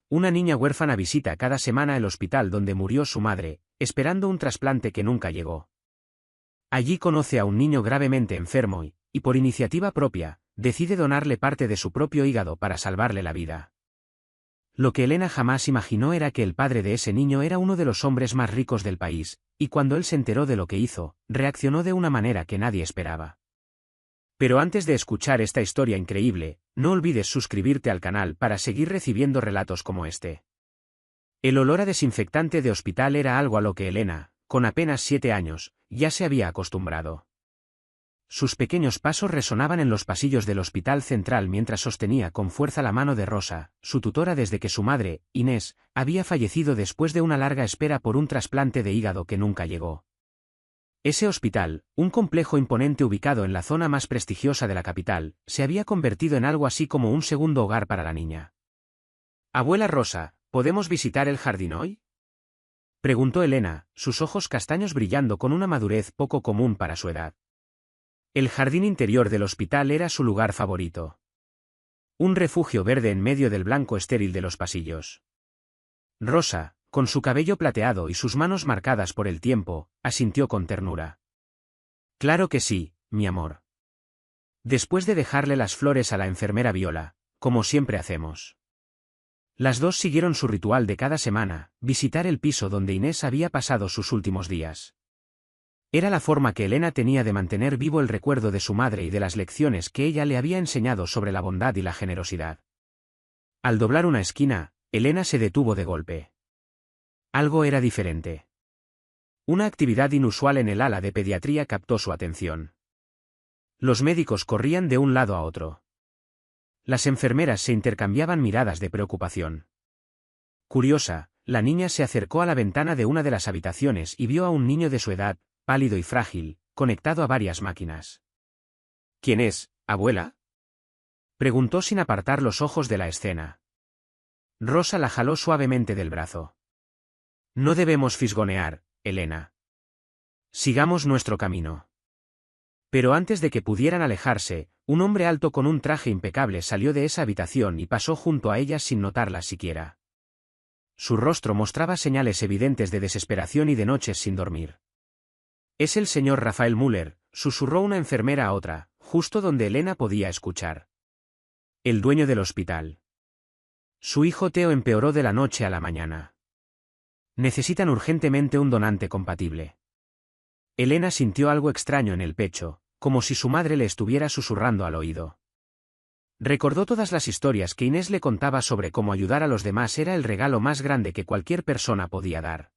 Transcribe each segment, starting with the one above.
una niña huérfana visita cada semana el hospital donde murió su madre, esperando un trasplante que nunca llegó. Allí conoce a un niño gravemente enfermo y por iniciativa propia, decide donarle parte de su propio hígado para salvarle la vida. Lo que Elena jamás imaginó era que el padre de ese niño era uno de los hombres más ricos del país, y cuando él se enteró de lo que hizo, reaccionó de una manera que nadie esperaba. Pero antes de escuchar esta historia increíble, no olvides suscribirte al canal para seguir recibiendo relatos como este. El olor a desinfectante de hospital era algo a lo que Elena, con apenas 7 años, ya se había acostumbrado. Sus pequeños pasos resonaban en los pasillos del hospital central mientras sostenía con fuerza la mano de Rosa, su tutora desde que su madre, Inés, había fallecido después de una larga espera por un trasplante de hígado que nunca llegó. Ese hospital, un complejo imponente ubicado en la zona más prestigiosa de la capital, se había convertido en algo así como un segundo hogar para la niña. «Abuela Rosa, ¿podemos visitar el jardín hoy?», preguntó Elena, sus ojos castaños brillando con una madurez poco común para su edad. El jardín interior del hospital era su lugar favorito. Un refugio verde en medio del blanco estéril de los pasillos. Rosa, con su cabello plateado y sus manos marcadas por el tiempo, asintió con ternura. «Claro que sí, mi amor. Después de dejarle las flores a la enfermera Viola, como siempre hacemos». Las dos siguieron su ritual de cada semana, visitar el piso donde Inés había pasado sus últimos días. Era la forma que Elena tenía de mantener vivo el recuerdo de su madre y de las lecciones que ella le había enseñado sobre la bondad y la generosidad. Al doblar una esquina, Elena se detuvo de golpe. Algo era diferente. Una actividad inusual en el ala de pediatría captó su atención. Los médicos corrían de un lado a otro. Las enfermeras se intercambiaban miradas de preocupación. Curiosa, la niña se acercó a la ventana de una de las habitaciones y vio a un niño de su edad, pálido y frágil, conectado a varias máquinas. «¿Quién es, abuela?», preguntó sin apartar los ojos de la escena. Rosa la jaló suavemente del brazo. «No debemos fisgonear, Elena. Sigamos nuestro camino». Pero antes de que pudieran alejarse, un hombre alto con un traje impecable salió de esa habitación y pasó junto a ellas sin notarlas siquiera. Su rostro mostraba señales evidentes de desesperación y de noches sin dormir. «Es el señor Rafael Müller», susurró una enfermera a otra, justo donde Elena podía escuchar. «El dueño del hospital. Su hijo Theo empeoró de la noche a la mañana. Necesitan urgentemente un donante compatible». Elena sintió algo extraño en el pecho, como si su madre le estuviera susurrando al oído. Recordó todas las historias que Inés le contaba sobre cómo ayudar a los demás era el regalo más grande que cualquier persona podía dar.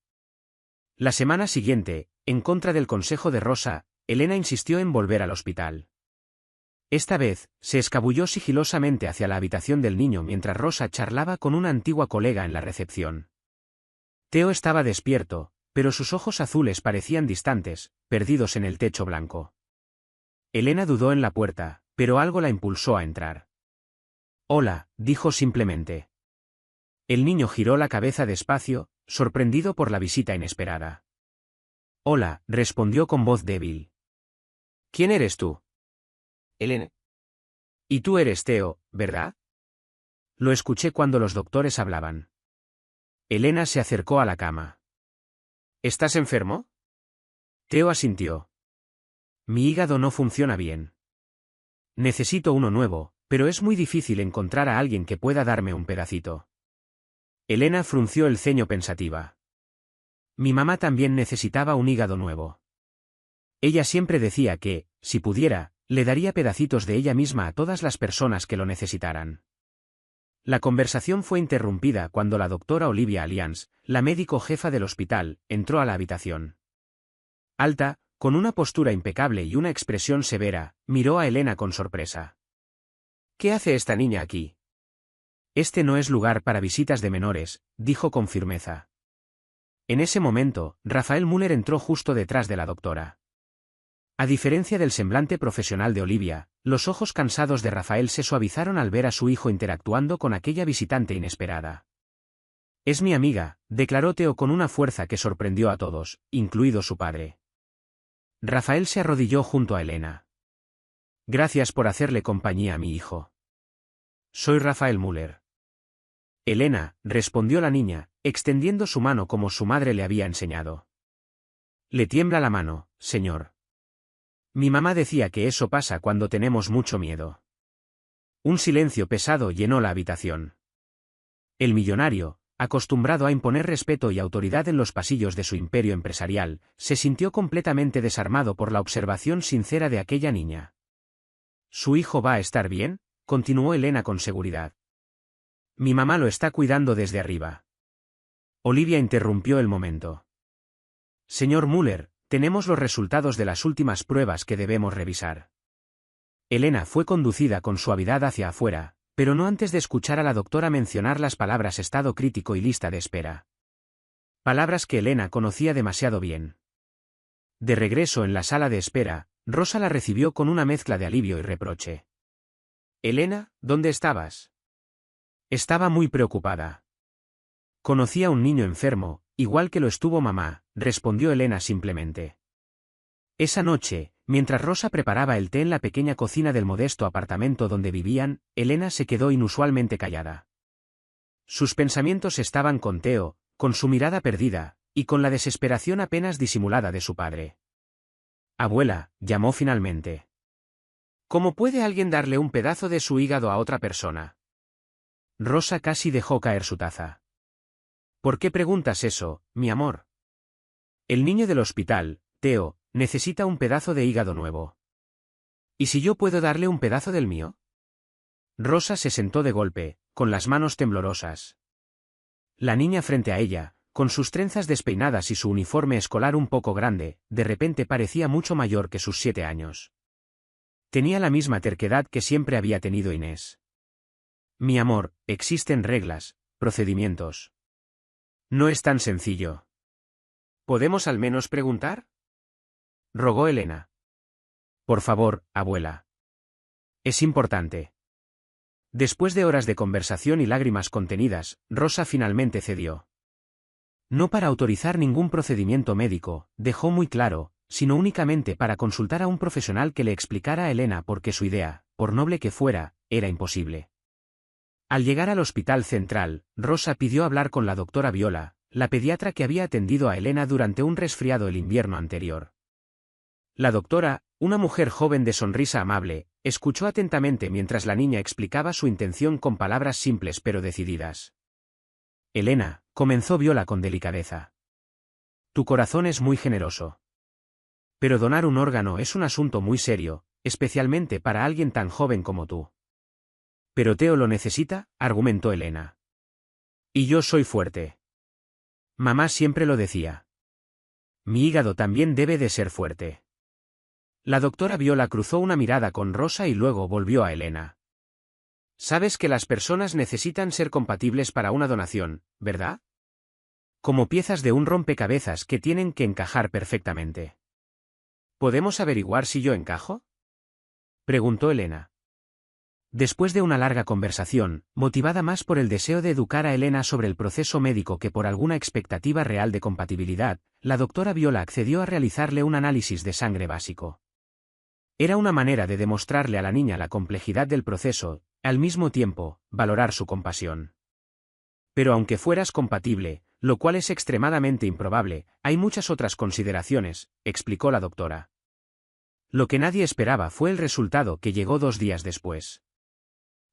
La semana siguiente, en contra del consejo de Rosa, Elena insistió en volver al hospital. Esta vez, se escabulló sigilosamente hacia la habitación del niño mientras Rosa charlaba con una antigua colega en la recepción. Theo estaba despierto, pero sus ojos azules parecían distantes, perdidos en el techo blanco. Elena dudó en la puerta, pero algo la impulsó a entrar. «Hola», dijo simplemente. El niño giró la cabeza despacio, sorprendido por la visita inesperada. «Hola», respondió con voz débil. «¿Quién eres tú?» Elena. «Y tú eres Theo, ¿verdad?». Lo escuché cuando los doctores hablaban. Elena se acercó a la cama. «¿Estás enfermo?». Theo asintió. «Mi hígado no funciona bien. Necesito uno nuevo, pero es muy difícil encontrar a alguien que pueda darme un pedacito». Elena frunció el ceño pensativa. «Mi mamá también necesitaba un hígado nuevo. Ella siempre decía que, si pudiera, le daría pedacitos de ella misma a todas las personas que lo necesitaran». La conversación fue interrumpida cuando la doctora Olivia Alliance, la médico jefa del hospital, entró a la habitación. Alta, con una postura impecable y una expresión severa, miró a Elena con sorpresa. «¿Qué hace esta niña aquí?». «Este no es lugar para visitas de menores», dijo con firmeza. En ese momento, Rafael Müller entró justo detrás de la doctora. A diferencia del semblante profesional de Olivia, los ojos cansados de Rafael se suavizaron al ver a su hijo interactuando con aquella visitante inesperada. «Es mi amiga», declaró Theo con una fuerza que sorprendió a todos, incluido su padre. Rafael se arrodilló junto a Elena. «Gracias por hacerle compañía a mi hijo. Soy Rafael Müller». Elena, respondió la niña, extendiendo su mano como su madre le había enseñado. Le tiembla la mano, señor. Mi mamá decía que eso pasa cuando tenemos mucho miedo. Un silencio pesado llenó la habitación. El millonario, acostumbrado a imponer respeto y autoridad en los pasillos de su imperio empresarial, se sintió completamente desarmado por la observación sincera de aquella niña. ¿Su hijo va a estar bien?, continuó Elena con seguridad. Mi mamá lo está cuidando desde arriba. Olivia interrumpió el momento. Señor Müller, tenemos los resultados de las últimas pruebas que debemos revisar. Elena fue conducida con suavidad hacia afuera, pero no antes de escuchar a la doctora mencionar las palabras estado crítico y lista de espera. Palabras que Elena conocía demasiado bien. De regreso en la sala de espera, Rosa la recibió con una mezcla de alivio y reproche. Elena, ¿dónde estabas? Estaba muy preocupada. Conocía a un niño enfermo, igual que lo estuvo mamá, respondió Elena simplemente. Esa noche, mientras Rosa preparaba el té en la pequeña cocina del modesto apartamento donde vivían, Elena se quedó inusualmente callada. Sus pensamientos estaban con Theo, con su mirada perdida, y con la desesperación apenas disimulada de su padre. Abuela, llamó finalmente. ¿Cómo puede alguien darle un pedazo de su hígado a otra persona? Rosa casi dejó caer su taza. ¿Por qué preguntas eso, mi amor? El niño del hospital, Theo, necesita un pedazo de hígado nuevo. ¿Y si yo puedo darle un pedazo del mío? Rosa se sentó de golpe, con las manos temblorosas. La niña frente a ella, con sus trenzas despeinadas y su uniforme escolar un poco grande, de repente parecía mucho mayor que sus 7 años. Tenía la misma terquedad que siempre había tenido Inés. Mi amor, existen reglas, procedimientos. No es tan sencillo. ¿Podemos al menos preguntar?, rogó Elena. Por favor, abuela. Es importante. Después de horas de conversación y lágrimas contenidas, Rosa finalmente cedió. No para autorizar ningún procedimiento médico, dejó muy claro, sino únicamente para consultar a un profesional que le explicara a Elena por qué su idea, por noble que fuera, era imposible. Al llegar al hospital central, Rosa pidió hablar con la doctora Viola, la pediatra que había atendido a Elena durante un resfriado el invierno anterior. La doctora, una mujer joven de sonrisa amable, escuchó atentamente mientras la niña explicaba su intención con palabras simples pero decididas. Elena, comenzó Viola con delicadeza. Tu corazón es muy generoso. Pero donar un órgano es un asunto muy serio, especialmente para alguien tan joven como tú. Pero Theo lo necesita, argumentó Elena. Y yo soy fuerte. Mamá siempre lo decía. Mi hígado también debe de ser fuerte. La doctora Viola cruzó una mirada con Rosa y luego volvió a Elena. Sabes que las personas necesitan ser compatibles para una donación, ¿verdad? Como piezas de un rompecabezas que tienen que encajar perfectamente. ¿Podemos averiguar si yo encajo?, preguntó Elena. Después de una larga conversación, motivada más por el deseo de educar a Elena sobre el proceso médico que por alguna expectativa real de compatibilidad, la doctora Viola accedió a realizarle un análisis de sangre básico. Era una manera de demostrarle a la niña la complejidad del proceso, al mismo tiempo, valorar su compasión. Pero aunque fueras compatible, lo cual es extremadamente improbable, hay muchas otras consideraciones, explicó la doctora. Lo que nadie esperaba fue el resultado que llegó 2 días después.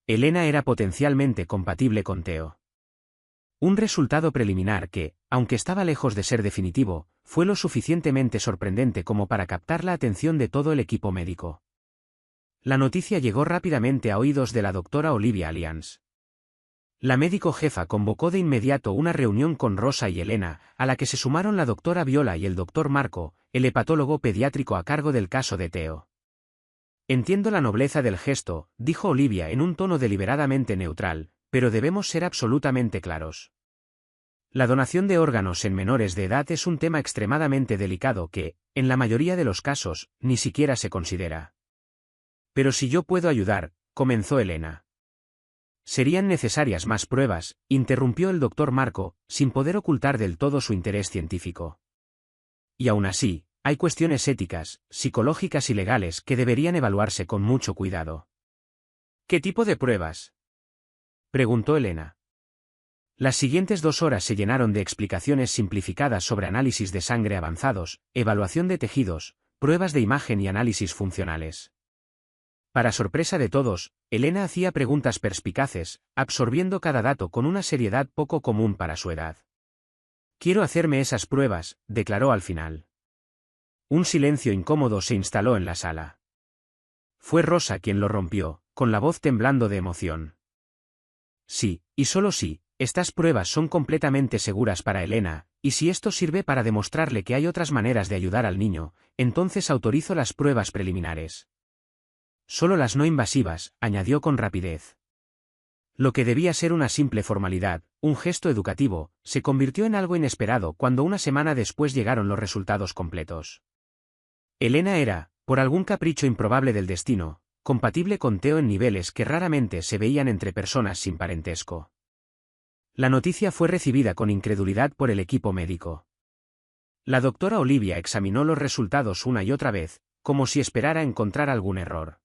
Elena era potencialmente compatible con Theo. Un resultado preliminar que, aunque estaba lejos de ser definitivo, fue lo suficientemente sorprendente como para captar la atención de todo el equipo médico. La noticia llegó rápidamente a oídos de la doctora Olivia Alliance. La médico jefa convocó de inmediato una reunión con Rosa y Elena, a la que se sumaron la doctora Viola y el doctor Marco, el hepatólogo pediátrico a cargo del caso de Theo. Entiendo la nobleza del gesto, dijo Olivia en un tono deliberadamente neutral, pero debemos ser absolutamente claros. La donación de órganos en menores de edad es un tema extremadamente delicado que, en la mayoría de los casos, ni siquiera se considera. Pero si yo puedo ayudar, comenzó Elena. Serían necesarias más pruebas, interrumpió el doctor Marco, sin poder ocultar del todo su interés científico. Y aún así, hay cuestiones éticas, psicológicas y legales que deberían evaluarse con mucho cuidado. ¿Qué tipo de pruebas?, preguntó Elena. Las siguientes 2 horas se llenaron de explicaciones simplificadas sobre análisis de sangre avanzados, evaluación de tejidos, pruebas de imagen y análisis funcionales. Para sorpresa de todos, Elena hacía preguntas perspicaces, absorbiendo cada dato con una seriedad poco común para su edad. «Quiero hacerme esas pruebas», declaró al final. Un silencio incómodo se instaló en la sala. Fue Rosa quien lo rompió, con la voz temblando de emoción. «Sí, y solo sí, estas pruebas son completamente seguras para Elena, y si esto sirve para demostrarle que hay otras maneras de ayudar al niño, entonces autorizo las pruebas preliminares. Solo las no invasivas», añadió con rapidez. Lo que debía ser una simple formalidad, un gesto educativo, se convirtió en algo inesperado cuando una semana después llegaron los resultados completos. Elena era, por algún capricho improbable del destino, compatible con Theo en niveles que raramente se veían entre personas sin parentesco. La noticia fue recibida con incredulidad por el equipo médico. La doctora Olivia examinó los resultados una y otra vez, como si esperara encontrar algún error.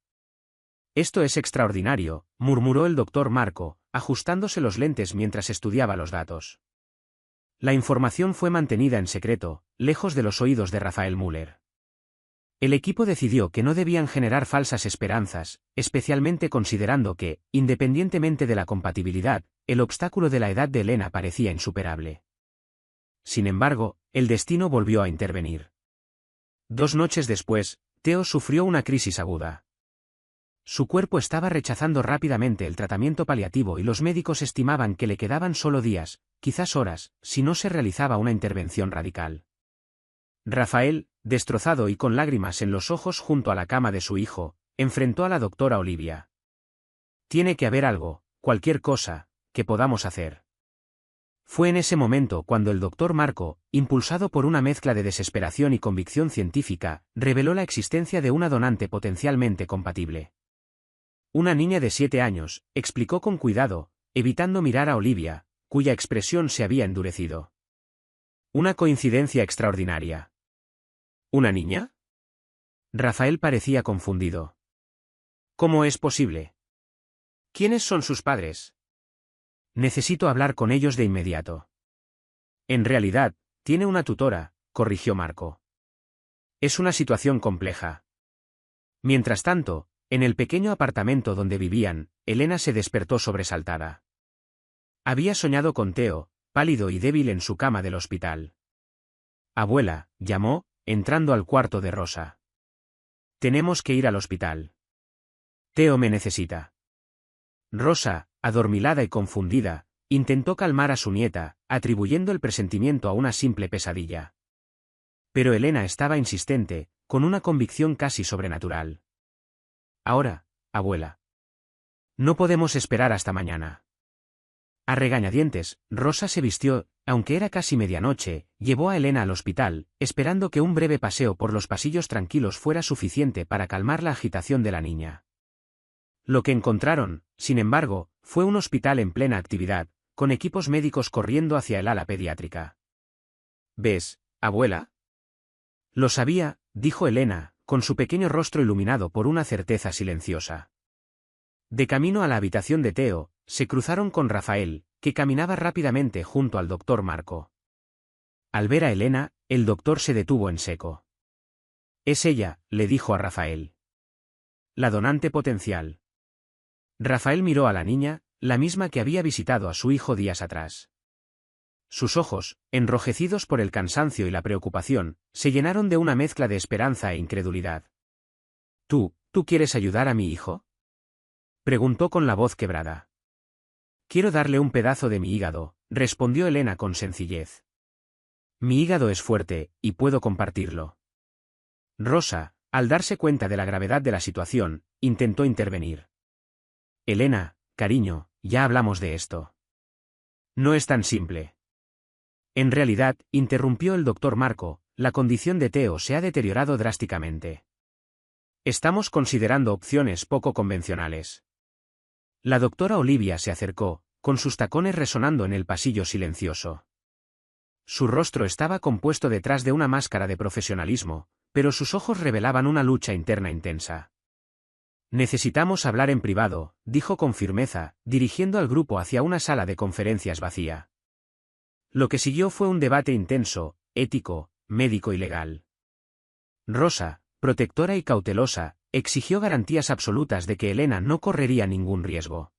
«Esto es extraordinario», murmuró el doctor Marco, ajustándose los lentes mientras estudiaba los datos. La información fue mantenida en secreto, lejos de los oídos de Rafael Müller. El equipo decidió que no debían generar falsas esperanzas, especialmente considerando que, independientemente de la compatibilidad, el obstáculo de la edad de Elena parecía insuperable. Sin embargo, el destino volvió a intervenir. 2 noches después, Theo sufrió una crisis aguda. Su cuerpo estaba rechazando rápidamente el tratamiento paliativo y los médicos estimaban que le quedaban solo días, quizás horas, si no se realizaba una intervención radical. Rafael, destrozado y con lágrimas en los ojos junto a la cama de su hijo, enfrentó a la doctora Olivia. «Tiene que haber algo, cualquier cosa, que podamos hacer». Fue en ese momento cuando el doctor Marco, impulsado por una mezcla de desesperación y convicción científica, reveló la existencia de una donante potencialmente compatible. «Una niña de 7 años», explicó con cuidado, evitando mirar a Olivia, cuya expresión se había endurecido. «Una coincidencia extraordinaria». «¿Una niña?». Rafael parecía confundido. «¿Cómo es posible? ¿Quiénes son sus padres?». «Necesito hablar con ellos de inmediato». «En realidad, tiene una tutora», corrigió Marco. «Es una situación compleja». Mientras tanto, en el pequeño apartamento donde vivían, Elena se despertó sobresaltada. Había soñado con Theo, pálido y débil en su cama del hospital. «Abuela», llamó, entrando al cuarto de Rosa. «Tenemos que ir al hospital. Theo me necesita». Rosa, adormilada y confundida, intentó calmar a su nieta, atribuyendo el presentimiento a una simple pesadilla. Pero Elena estaba insistente, con una convicción casi sobrenatural. «Ahora, abuela. No podemos esperar hasta mañana». A regañadientes, Rosa se vistió, aunque era casi medianoche, llevó a Elena al hospital, esperando que un breve paseo por los pasillos tranquilos fuera suficiente para calmar la agitación de la niña. Lo que encontraron, sin embargo, fue un hospital en plena actividad, con equipos médicos corriendo hacia el ala pediátrica. «¿Ves, abuela?». «Lo sabía», dijo Elena, con su pequeño rostro iluminado por una certeza silenciosa. De camino a la habitación de Theo, se cruzaron con Rafael, que caminaba rápidamente junto al doctor Marco. Al ver a Elena, el doctor se detuvo en seco. «Es ella», le dijo a Rafael. «La donante potencial». Rafael miró a la niña, la misma que había visitado a su hijo días atrás. Sus ojos, enrojecidos por el cansancio y la preocupación, se llenaron de una mezcla de esperanza e incredulidad. ¿Tú quieres ayudar a mi hijo?», preguntó con la voz quebrada. «Quiero darle un pedazo de mi hígado», respondió Elena con sencillez. «Mi hígado es fuerte, y puedo compartirlo». Rosa, al darse cuenta de la gravedad de la situación, intentó intervenir. «Elena, cariño, ya hablamos de esto. No es tan simple». En realidad, interrumpió el doctor Marco, la condición de Theo se ha deteriorado drásticamente. Estamos considerando opciones poco convencionales. La doctora Olivia se acercó, con sus tacones resonando en el pasillo silencioso. Su rostro estaba compuesto detrás de una máscara de profesionalismo, pero sus ojos revelaban una lucha interna intensa. Necesitamos hablar en privado, dijo con firmeza, dirigiendo al grupo hacia una sala de conferencias vacía. Lo que siguió fue un debate intenso, ético, médico y legal. Rosa, protectora y cautelosa, exigió garantías absolutas de que Elena no correría ningún riesgo.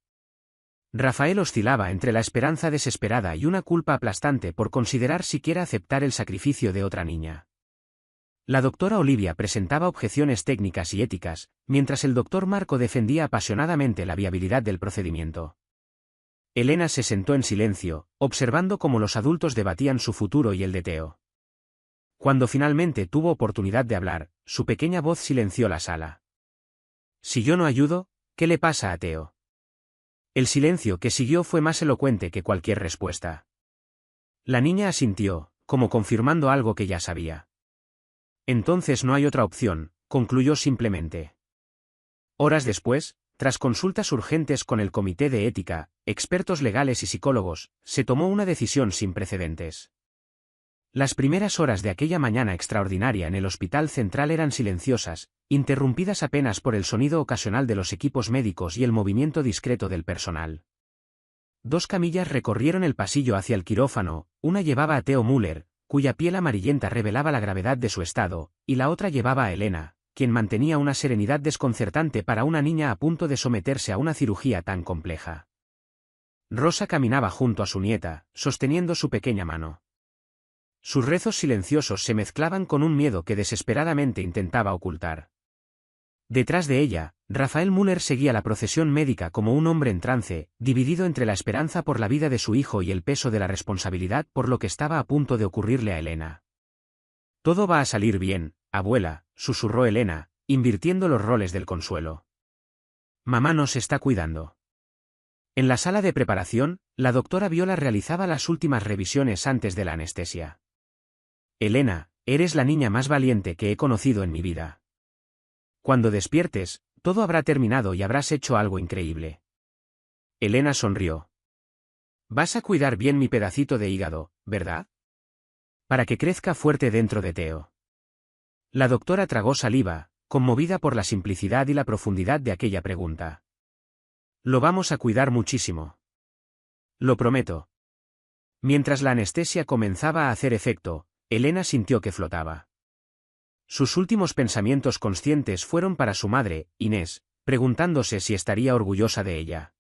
Rafael oscilaba entre la esperanza desesperada y una culpa aplastante por considerar siquiera aceptar el sacrificio de otra niña. La doctora Olivia presentaba objeciones técnicas y éticas, mientras el doctor Marco defendía apasionadamente la viabilidad del procedimiento. Elena se sentó en silencio, observando cómo los adultos debatían su futuro y el de Theo. Cuando finalmente tuvo oportunidad de hablar, su pequeña voz silenció la sala. Si yo no ayudo, ¿qué le pasa a Theo? El silencio que siguió fue más elocuente que cualquier respuesta. La niña asintió, como confirmando algo que ya sabía. Entonces no hay otra opción, concluyó simplemente. Horas después, tras consultas urgentes con el Comité de Ética, expertos legales y psicólogos, se tomó una decisión sin precedentes. Las primeras horas de aquella mañana extraordinaria en el Hospital Central eran silenciosas, interrumpidas apenas por el sonido ocasional de los equipos médicos y el movimiento discreto del personal. 2 camillas recorrieron el pasillo hacia el quirófano, una llevaba a Theo Müller, cuya piel amarillenta revelaba la gravedad de su estado, y la otra llevaba a Elena, quien mantenía una serenidad desconcertante para una niña a punto de someterse a una cirugía tan compleja. Rosa caminaba junto a su nieta, sosteniendo su pequeña mano. Sus rezos silenciosos se mezclaban con un miedo que desesperadamente intentaba ocultar. Detrás de ella, Rafael Müller seguía la procesión médica como un hombre en trance, dividido entre la esperanza por la vida de su hijo y el peso de la responsabilidad por lo que estaba a punto de ocurrirle a Elena. Todo va a salir bien, abuela, susurró Elena, invirtiendo los roles del consuelo. Mamá nos está cuidando. En la sala de preparación, la doctora Viola realizaba las últimas revisiones antes de la anestesia. Elena, eres la niña más valiente que he conocido en mi vida. Cuando despiertes, todo habrá terminado y habrás hecho algo increíble. Elena sonrió. Vas a cuidar bien mi pedacito de hígado, ¿verdad? Para que crezca fuerte dentro de Theo. La doctora tragó saliva, conmovida por la simplicidad y la profundidad de aquella pregunta. Lo vamos a cuidar muchísimo. Lo prometo. Mientras la anestesia comenzaba a hacer efecto, Elena sintió que flotaba. Sus últimos pensamientos conscientes fueron para su madre, Inés, preguntándose si estaría orgullosa de ella.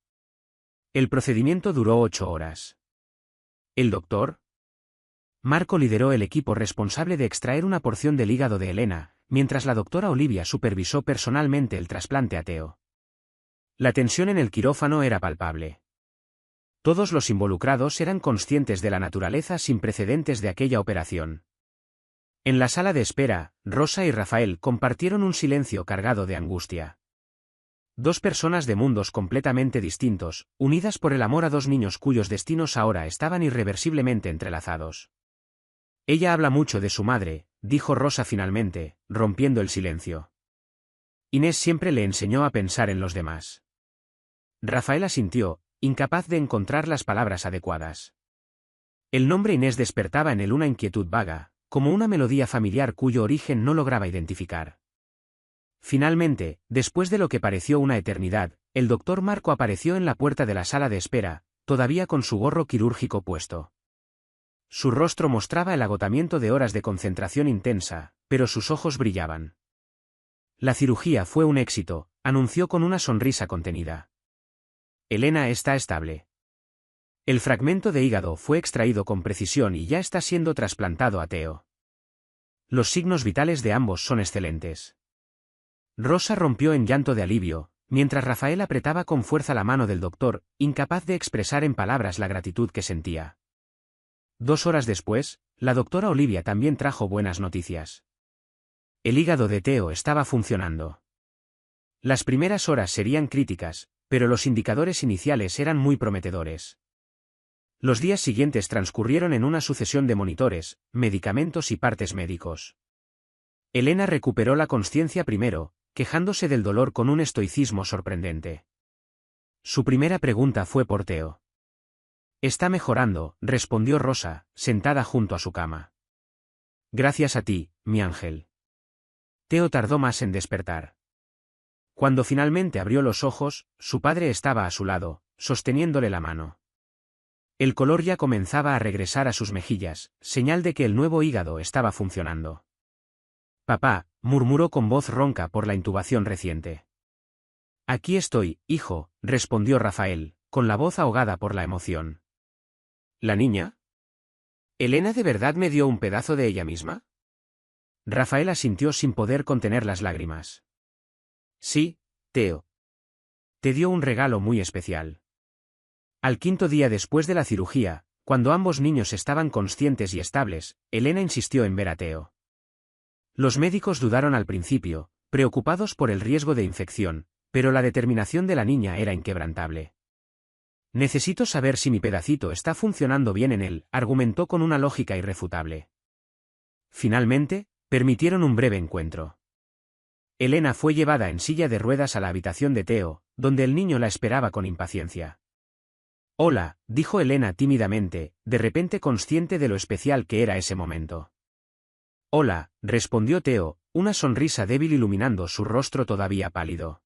El procedimiento duró 8 horas. ¿El doctor? Marco lideró el equipo responsable de extraer una porción del hígado de Elena, mientras la doctora Olivia supervisó personalmente el trasplante a Theo. La tensión en el quirófano era palpable. Todos los involucrados eran conscientes de la naturaleza sin precedentes de aquella operación. En la sala de espera, Rosa y Rafael compartieron un silencio cargado de angustia. 2 personas de mundos completamente distintos, unidas por el amor a 2 niños cuyos destinos ahora estaban irreversiblemente entrelazados. Ella habla mucho de su madre, dijo Rosa finalmente, rompiendo el silencio. Inés siempre le enseñó a pensar en los demás. Rafael asintió, incapaz de encontrar las palabras adecuadas. El nombre Inés despertaba en él una inquietud vaga, como una melodía familiar cuyo origen no lograba identificar. Finalmente, después de lo que pareció una eternidad, el doctor Marco apareció en la puerta de la sala de espera, todavía con su gorro quirúrgico puesto. Su rostro mostraba el agotamiento de horas de concentración intensa, pero sus ojos brillaban. La cirugía fue un éxito, anunció con una sonrisa contenida. Elena está estable. El fragmento de hígado fue extraído con precisión y ya está siendo trasplantado a Theo. Los signos vitales de ambos son excelentes. Rosa rompió en llanto de alivio, mientras Rafael apretaba con fuerza la mano del doctor, incapaz de expresar en palabras la gratitud que sentía. 2 horas después, la doctora Olivia también trajo buenas noticias. El hígado de Theo estaba funcionando. Las primeras horas serían críticas, pero los indicadores iniciales eran muy prometedores. Los días siguientes transcurrieron en una sucesión de monitores, medicamentos y partes médicos. Elena recuperó la consciencia primero, quejándose del dolor con un estoicismo sorprendente. Su primera pregunta fue por Theo. Está mejorando, respondió Rosa, sentada junto a su cama. Gracias a ti, mi ángel. Theo tardó más en despertar. Cuando finalmente abrió los ojos, su padre estaba a su lado, sosteniéndole la mano. El color ya comenzaba a regresar a sus mejillas, señal de que el nuevo hígado estaba funcionando. Papá, murmuró con voz ronca por la intubación reciente. Aquí estoy, hijo, respondió Rafael, con la voz ahogada por la emoción. ¿La niña? ¿Elena de verdad me dio un pedazo de ella misma? Rafael asintió sin poder contener las lágrimas. Sí, Teo. Te dio un regalo muy especial. Al quinto día después de la cirugía, cuando ambos niños estaban conscientes y estables, Elena insistió en ver a Teo. Los médicos dudaron al principio, preocupados por el riesgo de infección, pero la determinación de la niña era inquebrantable. Necesito saber si mi pedacito está funcionando bien en él, argumentó con una lógica irrefutable. Finalmente, permitieron un breve encuentro. Elena fue llevada en silla de ruedas a la habitación de Teo, donde el niño la esperaba con impaciencia. Hola, dijo Elena tímidamente, de repente consciente de lo especial que era ese momento. Hola, respondió Teo, una sonrisa débil iluminando su rostro todavía pálido.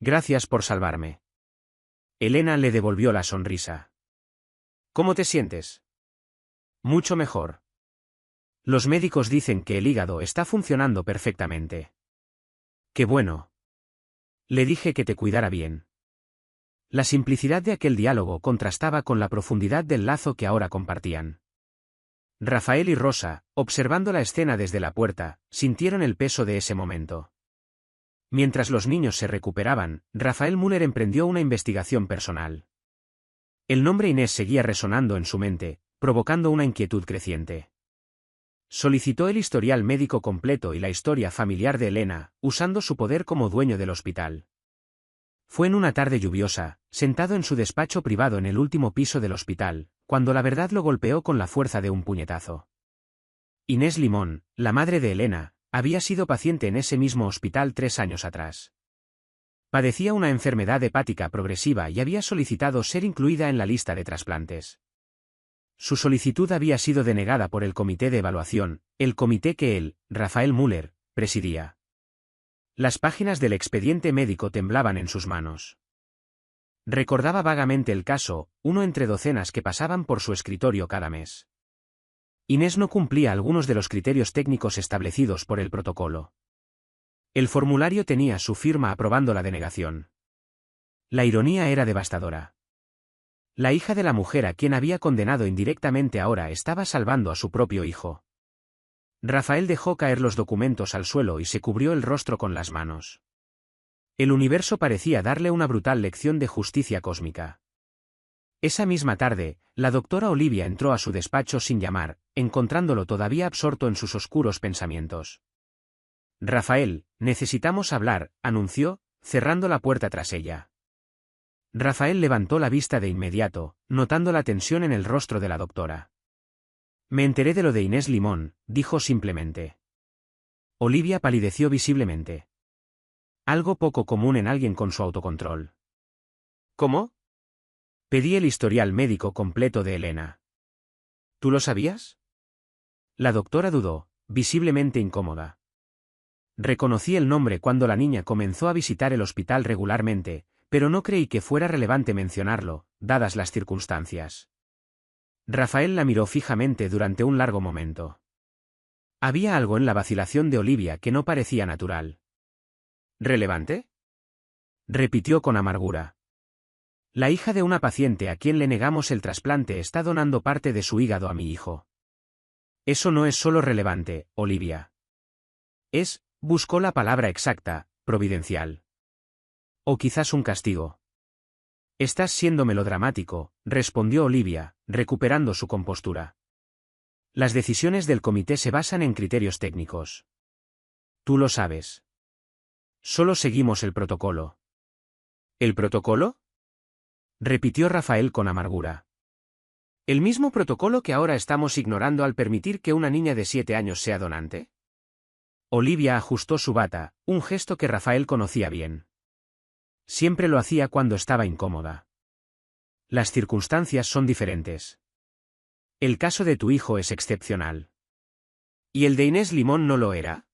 Gracias por salvarme. Elena le devolvió la sonrisa. ¿Cómo te sientes? Mucho mejor. Los médicos dicen que el hígado está funcionando perfectamente. ¡Qué bueno! Le dije que te cuidara bien. La simplicidad de aquel diálogo contrastaba con la profundidad del lazo que ahora compartían. Rafael y Rosa, observando la escena desde la puerta, sintieron el peso de ese momento. Mientras los niños se recuperaban, Rafael Müller emprendió una investigación personal. El nombre Inés seguía resonando en su mente, provocando una inquietud creciente. Solicitó el historial médico completo y la historia familiar de Elena, usando su poder como dueño del hospital. Fue en una tarde lluviosa, sentado en su despacho privado en el último piso del hospital, cuando la verdad lo golpeó con la fuerza de un puñetazo. Inés Limón, la madre de Elena, había sido paciente en ese mismo hospital 3 años atrás. Padecía una enfermedad hepática progresiva y había solicitado ser incluida en la lista de trasplantes. Su solicitud había sido denegada por el comité de evaluación, el comité que él, Rafael Müller, presidía. Las páginas del expediente médico temblaban en sus manos. Recordaba vagamente el caso, uno entre docenas que pasaban por su escritorio cada mes. Inés no cumplía algunos de los criterios técnicos establecidos por el protocolo. El formulario tenía su firma aprobando la denegación. La ironía era devastadora. La hija de la mujer a quien había condenado indirectamente ahora estaba salvando a su propio hijo. Rafael dejó caer los documentos al suelo y se cubrió el rostro con las manos. El universo parecía darle una brutal lección de justicia cósmica. Esa misma tarde, la doctora Olivia entró a su despacho sin llamar, encontrándolo todavía absorto en sus oscuros pensamientos. Rafael, necesitamos hablar, anunció, cerrando la puerta tras ella. Rafael levantó la vista de inmediato, notando la tensión en el rostro de la doctora. Me enteré de lo de Inés Limón, dijo simplemente. Olivia palideció visiblemente. Algo poco común en alguien con su autocontrol. ¿Cómo? Pedí el historial médico completo de Elena. ¿Tú lo sabías? La doctora dudó, visiblemente incómoda. Reconocí el nombre cuando la niña comenzó a visitar el hospital regularmente, pero no creí que fuera relevante mencionarlo, dadas las circunstancias. Rafael la miró fijamente durante un largo momento. Había algo en la vacilación de Olivia que no parecía natural. ¿Relevante? Repitió con amargura. La hija de una paciente a quien le negamos el trasplante está donando parte de su hígado a mi hijo. Eso no es solo relevante, Olivia. Buscó la palabra exacta, providencial. O quizás un castigo. Estás siendo melodramático, respondió Olivia, recuperando su compostura. Las decisiones del comité se basan en criterios técnicos. Tú lo sabes. Solo seguimos el protocolo. ¿El protocolo? Repitió Rafael con amargura. ¿El mismo protocolo que ahora estamos ignorando al permitir que una niña de 7 años sea donante? Olivia ajustó su bata, un gesto que Rafael conocía bien. Siempre lo hacía cuando estaba incómoda. Las circunstancias son diferentes. El caso de tu hijo es excepcional. ¿Y el de Inés Limón no lo era?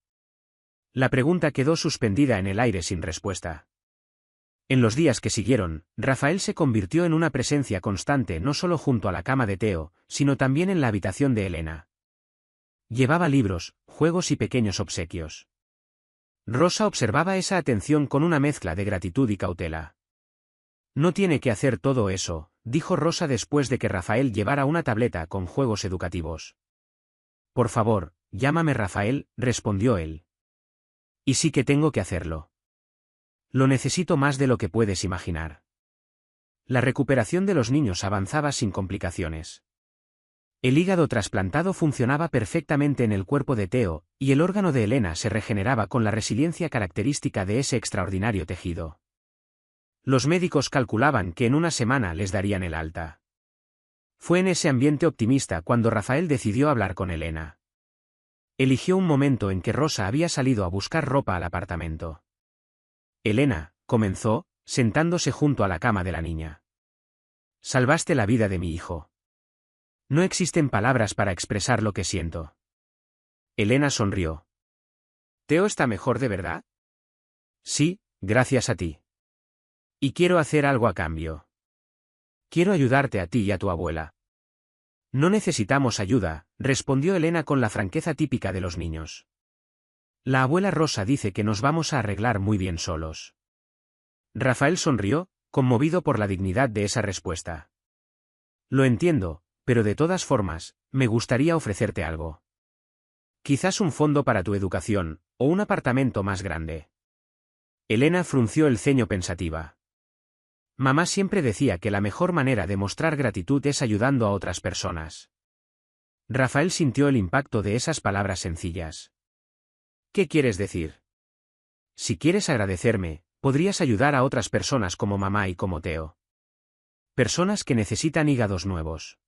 La pregunta quedó suspendida en el aire sin respuesta. En los días que siguieron, Rafael se convirtió en una presencia constante no solo junto a la cama de Theo, sino también en la habitación de Elena. Llevaba libros, juegos y pequeños obsequios. Rosa observaba esa atención con una mezcla de gratitud y cautela. No tiene que hacer todo eso, dijo Rosa después de que Rafael llevara una tableta con juegos educativos. Por favor, llámame Rafael, respondió él. Y sí que tengo que hacerlo. Lo necesito más de lo que puedes imaginar. La recuperación de los niños avanzaba sin complicaciones. El hígado trasplantado funcionaba perfectamente en el cuerpo de Theo, y el órgano de Elena se regeneraba con la resiliencia característica de ese extraordinario tejido. Los médicos calculaban que en una semana les darían el alta. Fue en ese ambiente optimista cuando Rafael decidió hablar con Elena. Eligió un momento en que Rosa había salido a buscar ropa al apartamento. Elena, comenzó, sentándose junto a la cama de la niña. Salvaste la vida de mi hijo. No existen palabras para expresar lo que siento. Elena sonrió. ¿Theo está mejor de verdad? Sí, gracias a ti. Y quiero hacer algo a cambio. Quiero ayudarte a ti y a tu abuela. No necesitamos ayuda, respondió Elena con la franqueza típica de los niños. La abuela Rosa dice que nos vamos a arreglar muy bien solos. Rafael sonrió, conmovido por la dignidad de esa respuesta. Lo entiendo, pero de todas formas, me gustaría ofrecerte algo. Quizás un fondo para tu educación, o un apartamento más grande. Elena frunció el ceño pensativa. Mamá siempre decía que la mejor manera de mostrar gratitud es ayudando a otras personas. Rafael sintió el impacto de esas palabras sencillas. ¿Qué quieres decir? Si quieres agradecerme, podrías ayudar a otras personas como mamá y como Theo. Personas que necesitan hígados nuevos.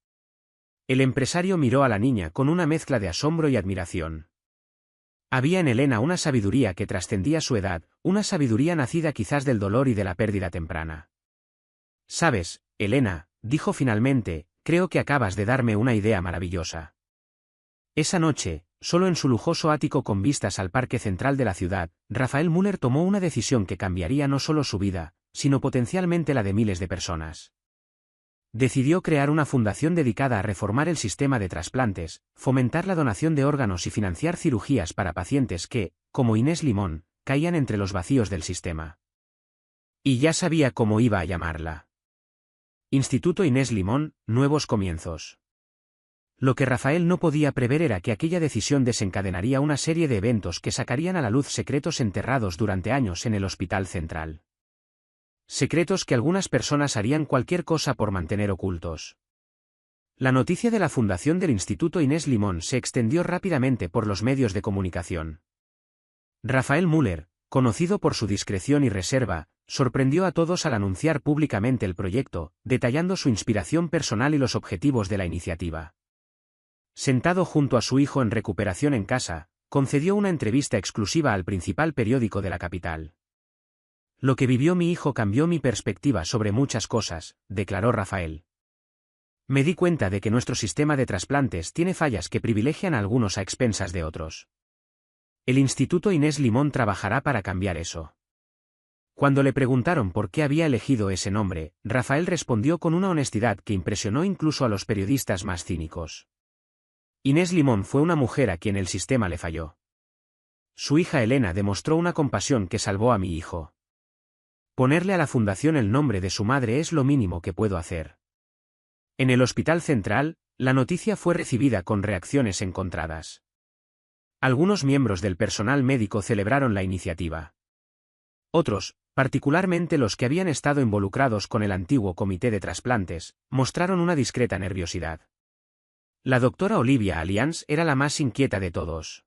El empresario miró a la niña con una mezcla de asombro y admiración. Había en Elena una sabiduría que trascendía su edad, una sabiduría nacida quizás del dolor y de la pérdida temprana. Sabes, Elena, dijo finalmente, creo que acabas de darme una idea maravillosa. Esa noche, solo en su lujoso ático con vistas al parque central de la ciudad, Rafael Müller tomó una decisión que cambiaría no solo su vida, sino potencialmente la de miles de personas. Decidió crear una fundación dedicada a reformar el sistema de trasplantes, fomentar la donación de órganos y financiar cirugías para pacientes que, como Inés Limón, caían entre los vacíos del sistema. Y ya sabía cómo iba a llamarla. Instituto Inés Limón, Nuevos Comienzos. Lo que Rafael no podía prever era que aquella decisión desencadenaría una serie de eventos que sacarían a la luz secretos enterrados durante años en el Hospital Central. Secretos que algunas personas harían cualquier cosa por mantener ocultos. La noticia de la fundación del Instituto Inés Limón se extendió rápidamente por los medios de comunicación. Rafael Müller, conocido por su discreción y reserva, sorprendió a todos al anunciar públicamente el proyecto, detallando su inspiración personal y los objetivos de la iniciativa. Sentado junto a su hijo en recuperación en casa, concedió una entrevista exclusiva al principal periódico de la capital. Lo que vivió mi hijo cambió mi perspectiva sobre muchas cosas, declaró Rafael. Me di cuenta de que nuestro sistema de trasplantes tiene fallas que privilegian a algunos a expensas de otros. El Instituto Inés Limón trabajará para cambiar eso. Cuando le preguntaron por qué había elegido ese nombre, Rafael respondió con una honestidad que impresionó incluso a los periodistas más cínicos. Inés Limón fue una mujer a quien el sistema le falló. Su hija Elena demostró una compasión que salvó a mi hijo. Ponerle a la fundación el nombre de su madre es lo mínimo que puedo hacer. En el Hospital Central, la noticia fue recibida con reacciones encontradas. Algunos miembros del personal médico celebraron la iniciativa. Otros, particularmente los que habían estado involucrados con el antiguo comité de trasplantes, mostraron una discreta nerviosidad. La doctora Olivia Allianz era la más inquieta de todos.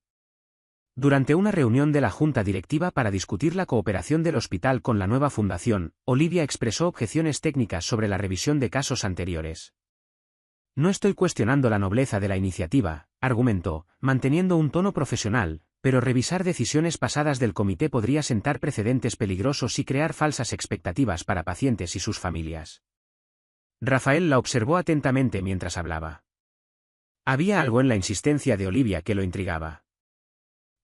Durante una reunión de la junta directiva para discutir la cooperación del hospital con la nueva fundación, Olivia expresó objeciones técnicas sobre la revisión de casos anteriores. No estoy cuestionando la nobleza de la iniciativa, argumentó, manteniendo un tono profesional, pero revisar decisiones pasadas del comité podría sentar precedentes peligrosos y crear falsas expectativas para pacientes y sus familias. Rafael la observó atentamente mientras hablaba. Había algo en la insistencia de Olivia que lo intrigaba.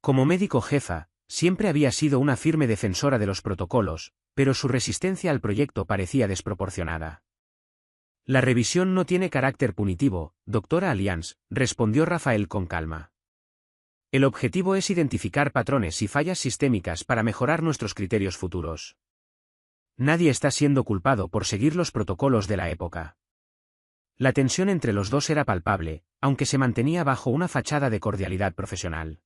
Como médico jefa, siempre había sido una firme defensora de los protocolos, pero su resistencia al proyecto parecía desproporcionada. La revisión no tiene carácter punitivo, doctora Allianz, respondió Rafael con calma. El objetivo es identificar patrones y fallas sistémicas para mejorar nuestros criterios futuros. Nadie está siendo culpado por seguir los protocolos de la época. La tensión entre los dos era palpable, aunque se mantenía bajo una fachada de cordialidad profesional.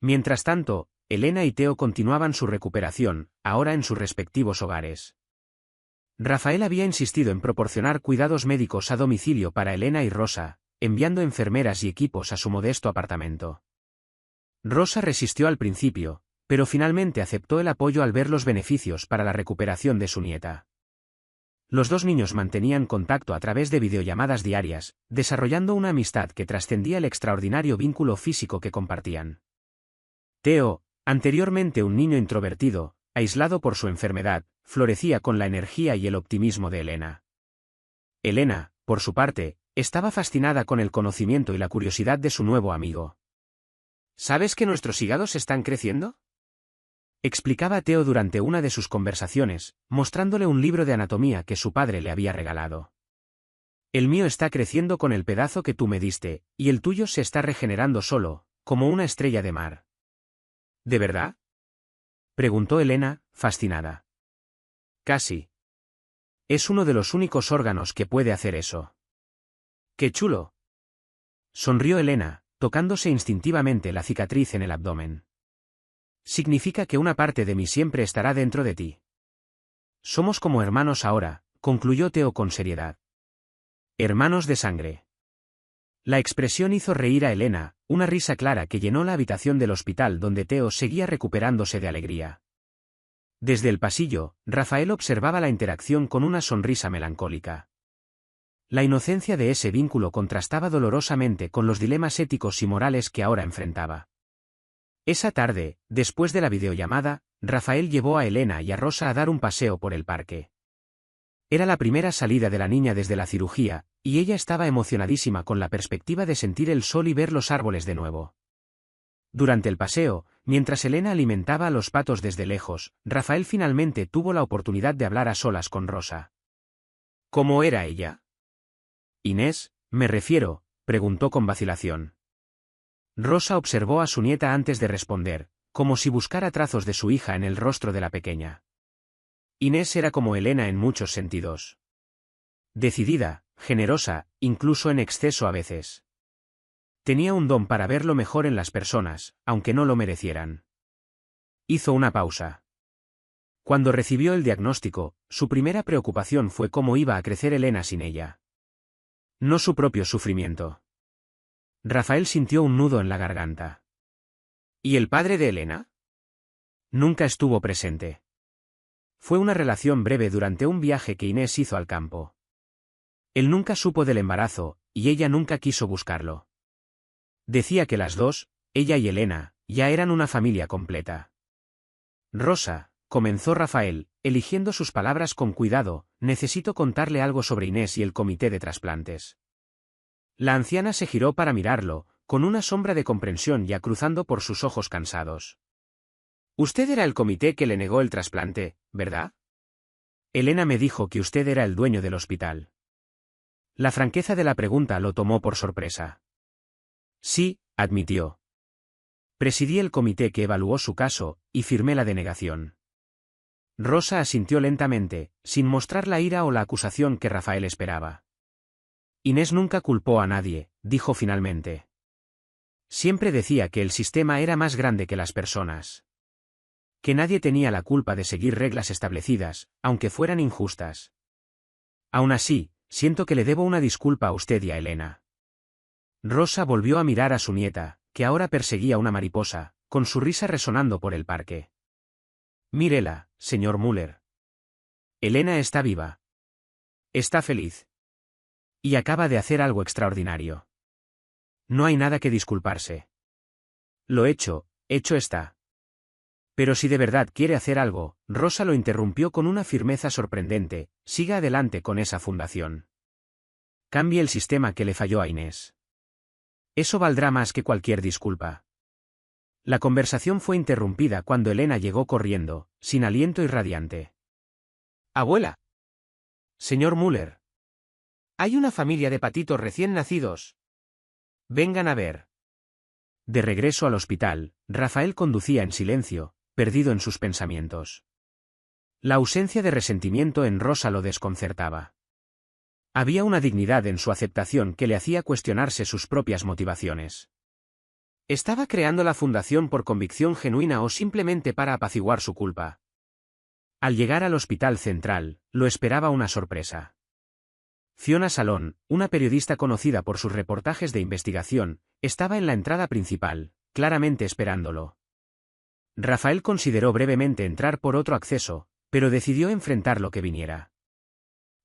Mientras tanto, Elena y Theo continuaban su recuperación, ahora en sus respectivos hogares. Rafael había insistido en proporcionar cuidados médicos a domicilio para Elena y Rosa, enviando enfermeras y equipos a su modesto apartamento. Rosa resistió al principio, pero finalmente aceptó el apoyo al ver los beneficios para la recuperación de su nieta. Los dos niños mantenían contacto a través de videollamadas diarias, desarrollando una amistad que trascendía el extraordinario vínculo físico que compartían. Theo, anteriormente un niño introvertido, aislado por su enfermedad, florecía con la energía y el optimismo de Elena. Elena, por su parte, estaba fascinada con el conocimiento y la curiosidad de su nuevo amigo. ¿Sabes que nuestros hígados están creciendo?, explicaba Theo durante una de sus conversaciones, mostrándole un libro de anatomía que su padre le había regalado. El mío está creciendo con el pedazo que tú me diste, y el tuyo se está regenerando solo, como una estrella de mar. ¿De verdad?, preguntó Elena, fascinada. Casi. Es uno de los únicos órganos que puede hacer eso. ¡Qué chulo!, sonrió Elena, tocándose instintivamente la cicatriz en el abdomen. Significa que una parte de mí siempre estará dentro de ti. Somos como hermanos ahora, concluyó Theo con seriedad. Hermanos de sangre. La expresión hizo reír a Elena, una risa clara que llenó la habitación del hospital donde Theo seguía recuperándose de alegría. Desde el pasillo, Rafael observaba la interacción con una sonrisa melancólica. La inocencia de ese vínculo contrastaba dolorosamente con los dilemas éticos y morales que ahora enfrentaba. Esa tarde, después de la videollamada, Rafael llevó a Elena y a Rosa a dar un paseo por el parque. Era la primera salida de la niña desde la cirugía, y ella estaba emocionadísima con la perspectiva de sentir el sol y ver los árboles de nuevo. Durante el paseo, mientras Elena alimentaba a los patos desde lejos, Rafael finalmente tuvo la oportunidad de hablar a solas con Rosa. ¿Cómo era ella? Inés, me refiero, preguntó con vacilación. Rosa observó a su nieta antes de responder, como si buscara trazos de su hija en el rostro de la pequeña. Inés era como Elena en muchos sentidos. Decidida, generosa, incluso en exceso a veces. Tenía un don para ver lo mejor en las personas, aunque no lo merecieran. Hizo una pausa. Cuando recibió el diagnóstico, su primera preocupación fue cómo iba a crecer Elena sin ella. No su propio sufrimiento. Rafael sintió un nudo en la garganta. ¿Y el padre de Elena? Nunca estuvo presente. Fue una relación breve durante un viaje que Inés hizo al campo. Él nunca supo del embarazo, y ella nunca quiso buscarlo. Decía que las dos, ella y Elena, ya eran una familia completa. Rosa, comenzó Rafael, eligiendo sus palabras con cuidado, necesito contarle algo sobre Inés y el comité de trasplantes. La anciana se giró para mirarlo, con una sombra de comprensión ya cruzando por sus ojos cansados. Usted era el comité que le negó el trasplante, ¿verdad? Elena me dijo que usted era el dueño del hospital. La franqueza de la pregunta lo tomó por sorpresa. Sí, admitió. Presidí el comité que evaluó su caso, y firmé la denegación. Rosa asintió lentamente, sin mostrar la ira o la acusación que Rafael esperaba. Inés nunca culpó a nadie, dijo finalmente. Siempre decía que el sistema era más grande que las personas. Que nadie tenía la culpa de seguir reglas establecidas, aunque fueran injustas. Aún así, siento que le debo una disculpa a usted y a Elena. Rosa volvió a mirar a su nieta, que ahora perseguía una mariposa, con su risa resonando por el parque. Mírela, señor Müller. Elena está viva. Está feliz. Y acaba de hacer algo extraordinario. No hay nada que disculparse. Lo hecho está. Pero si de verdad quiere hacer algo, Rosa lo interrumpió con una firmeza sorprendente, siga adelante con esa fundación. Cambie el sistema que le falló a Inés. Eso valdrá más que cualquier disculpa. La conversación fue interrumpida cuando Elena llegó corriendo, sin aliento y radiante. «Abuela. Señor Müller. Hay una familia de patitos recién nacidos. Vengan a ver». De regreso al hospital, Rafael conducía en silencio, perdido en sus pensamientos. La ausencia de resentimiento en Rosa lo desconcertaba. Había una dignidad en su aceptación que le hacía cuestionarse sus propias motivaciones. ¿Estaba creando la fundación por convicción genuina o simplemente para apaciguar su culpa? Al llegar al hospital central, lo esperaba una sorpresa. Fiona Salón, una periodista conocida por sus reportajes de investigación, estaba en la entrada principal, claramente esperándolo. Rafael consideró brevemente entrar por otro acceso, pero decidió enfrentar lo que viniera.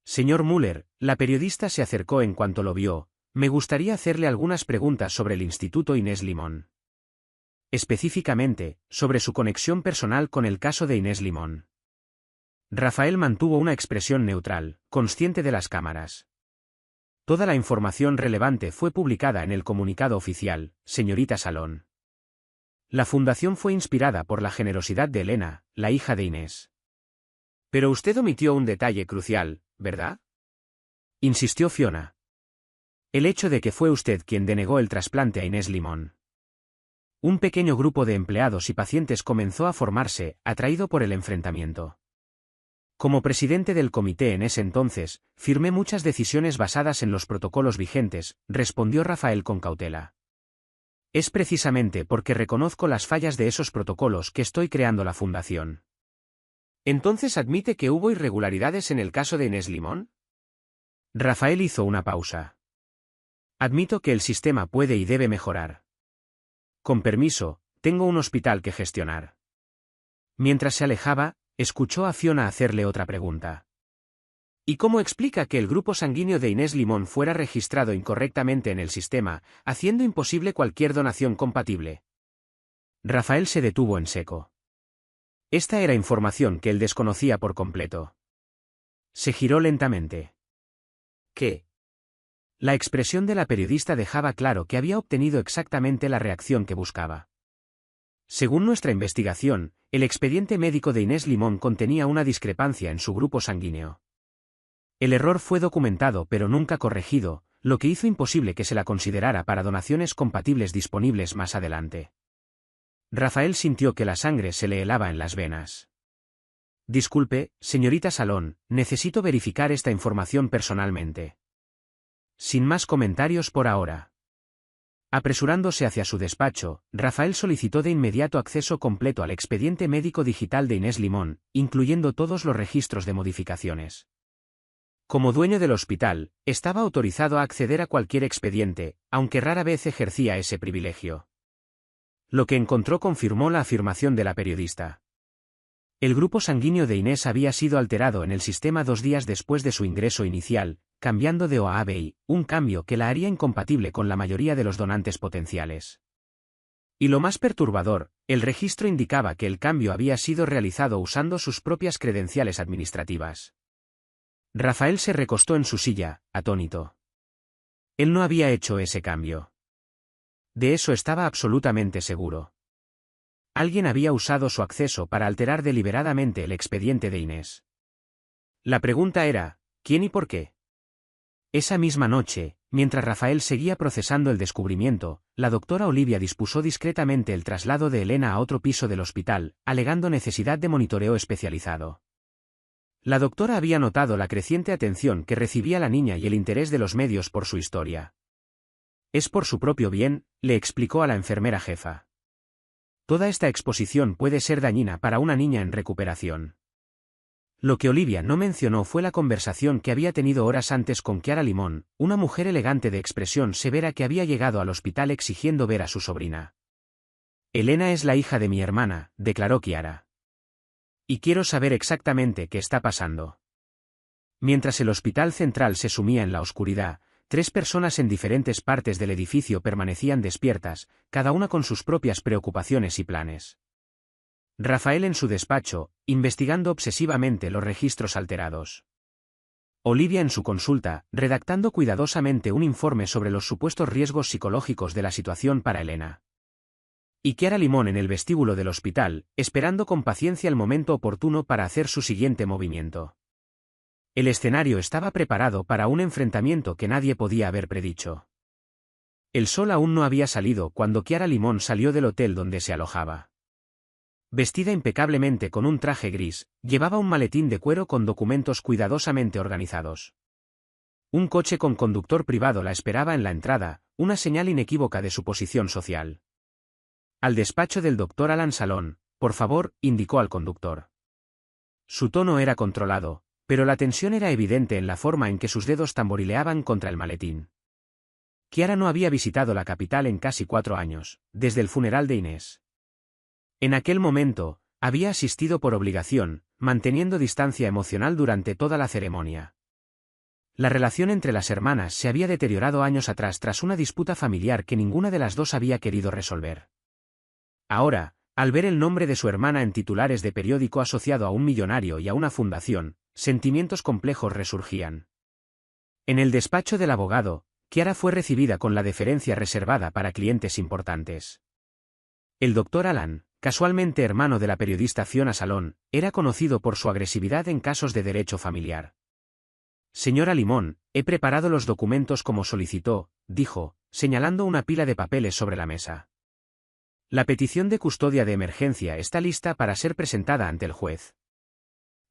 «Señor Müller», la periodista se acercó en cuanto lo vio, «me gustaría hacerle algunas preguntas sobre el Instituto Inés Limón. Específicamente, sobre su conexión personal con el caso de Inés Limón». Rafael mantuvo una expresión neutral, consciente de las cámaras. Toda la información relevante fue publicada en el comunicado oficial, señorita Salón. La fundación fue inspirada por la generosidad de Elena, la hija de Inés. «Pero usted omitió un detalle crucial, ¿verdad?», insistió Fiona. «El hecho de que fue usted quien denegó el trasplante a Inés Limón». Un pequeño grupo de empleados y pacientes comenzó a formarse, atraído por el enfrentamiento. «Como presidente del comité en ese entonces, firmé muchas decisiones basadas en los protocolos vigentes», respondió Rafael con cautela. «Es precisamente porque reconozco las fallas de esos protocolos que estoy creando la fundación». «¿Entonces admite que hubo irregularidades en el caso de Inés Limón?». Rafael hizo una pausa. «Admito que el sistema puede y debe mejorar. Con permiso, tengo un hospital que gestionar». Mientras se alejaba, escuchó a Fiona hacerle otra pregunta. «¿Y cómo explica que el grupo sanguíneo de Inés Limón fuera registrado incorrectamente en el sistema, haciendo imposible cualquier donación compatible?». Rafael se detuvo en seco. Esta era información que él desconocía por completo. Se giró lentamente. «¿Qué?». La expresión de la periodista dejaba claro que había obtenido exactamente la reacción que buscaba. «Según nuestra investigación, el expediente médico de Inés Limón contenía una discrepancia en su grupo sanguíneo. El error fue documentado pero nunca corregido, lo que hizo imposible que se la considerara para donaciones compatibles disponibles más adelante». Rafael sintió que la sangre se le helaba en las venas. «Disculpe, señorita Salón, necesito verificar esta información personalmente». Sin más comentarios por ahora. Apresurándose hacia su despacho, Rafael solicitó de inmediato acceso completo al expediente médico digital de Inés Limón, incluyendo todos los registros de modificaciones. Como dueño del hospital, estaba autorizado a acceder a cualquier expediente, aunque rara vez ejercía ese privilegio. Lo que encontró confirmó la afirmación de la periodista. El grupo sanguíneo de Inés había sido alterado en el sistema 2 días después de su ingreso inicial, cambiando de O a B, un cambio que la haría incompatible con la mayoría de los donantes potenciales. Y lo más perturbador, el registro indicaba que el cambio había sido realizado usando sus propias credenciales administrativas. Rafael se recostó en su silla, atónito. Él no había hecho ese cambio. De eso estaba absolutamente seguro. Alguien había usado su acceso para alterar deliberadamente el expediente de Inés. La pregunta era, ¿quién y por qué? Esa misma noche, mientras Rafael seguía procesando el descubrimiento, la doctora Olivia dispuso discretamente el traslado de Elena a otro piso del hospital, alegando necesidad de monitoreo especializado. La doctora había notado la creciente atención que recibía la niña y el interés de los medios por su historia. «Es por su propio bien», le explicó a la enfermera jefa. «Toda esta exposición puede ser dañina para una niña en recuperación». Lo que Olivia no mencionó fue la conversación que había tenido horas antes con Chiara Limón, una mujer elegante de expresión severa que había llegado al hospital exigiendo ver a su sobrina. «Elena es la hija de mi hermana», declaró Chiara. «Y quiero saber exactamente qué está pasando». Mientras el hospital central se sumía en la oscuridad, 3 personas en diferentes partes del edificio permanecían despiertas, cada una con sus propias preocupaciones y planes. Rafael en su despacho, investigando obsesivamente los registros alterados. Olivia en su consulta, redactando cuidadosamente un informe sobre los supuestos riesgos psicológicos de la situación para Elena. Y Kiara Limón en el vestíbulo del hospital, esperando con paciencia el momento oportuno para hacer su siguiente movimiento. El escenario estaba preparado para un enfrentamiento que nadie podía haber predicho. El sol aún no había salido cuando Kiara Limón salió del hotel donde se alojaba. Vestida impecablemente con un traje gris, llevaba un maletín de cuero con documentos cuidadosamente organizados. Un coche con conductor privado la esperaba en la entrada, una señal inequívoca de su posición social. Al despacho del doctor Alan Salón, por favor, indicó al conductor. Su tono era controlado, pero la tensión era evidente en la forma en que sus dedos tamborileaban contra el maletín. Kiara no había visitado la capital en casi 4 años, desde el funeral de Inés. En aquel momento, había asistido por obligación, manteniendo distancia emocional durante toda la ceremonia. La relación entre las hermanas se había deteriorado años atrás tras una disputa familiar que ninguna de las dos había querido resolver. Ahora, al ver el nombre de su hermana en titulares de periódico asociado a un millonario y a una fundación, sentimientos complejos resurgían. En el despacho del abogado, Kiara fue recibida con la deferencia reservada para clientes importantes. El doctor Alan, casualmente hermano de la periodista Fiona Salón, era conocido por su agresividad en casos de derecho familiar. Señora Limón, he preparado los documentos como solicitó, dijo, señalando una pila de papeles sobre la mesa. La petición de custodia de emergencia está lista para ser presentada ante el juez.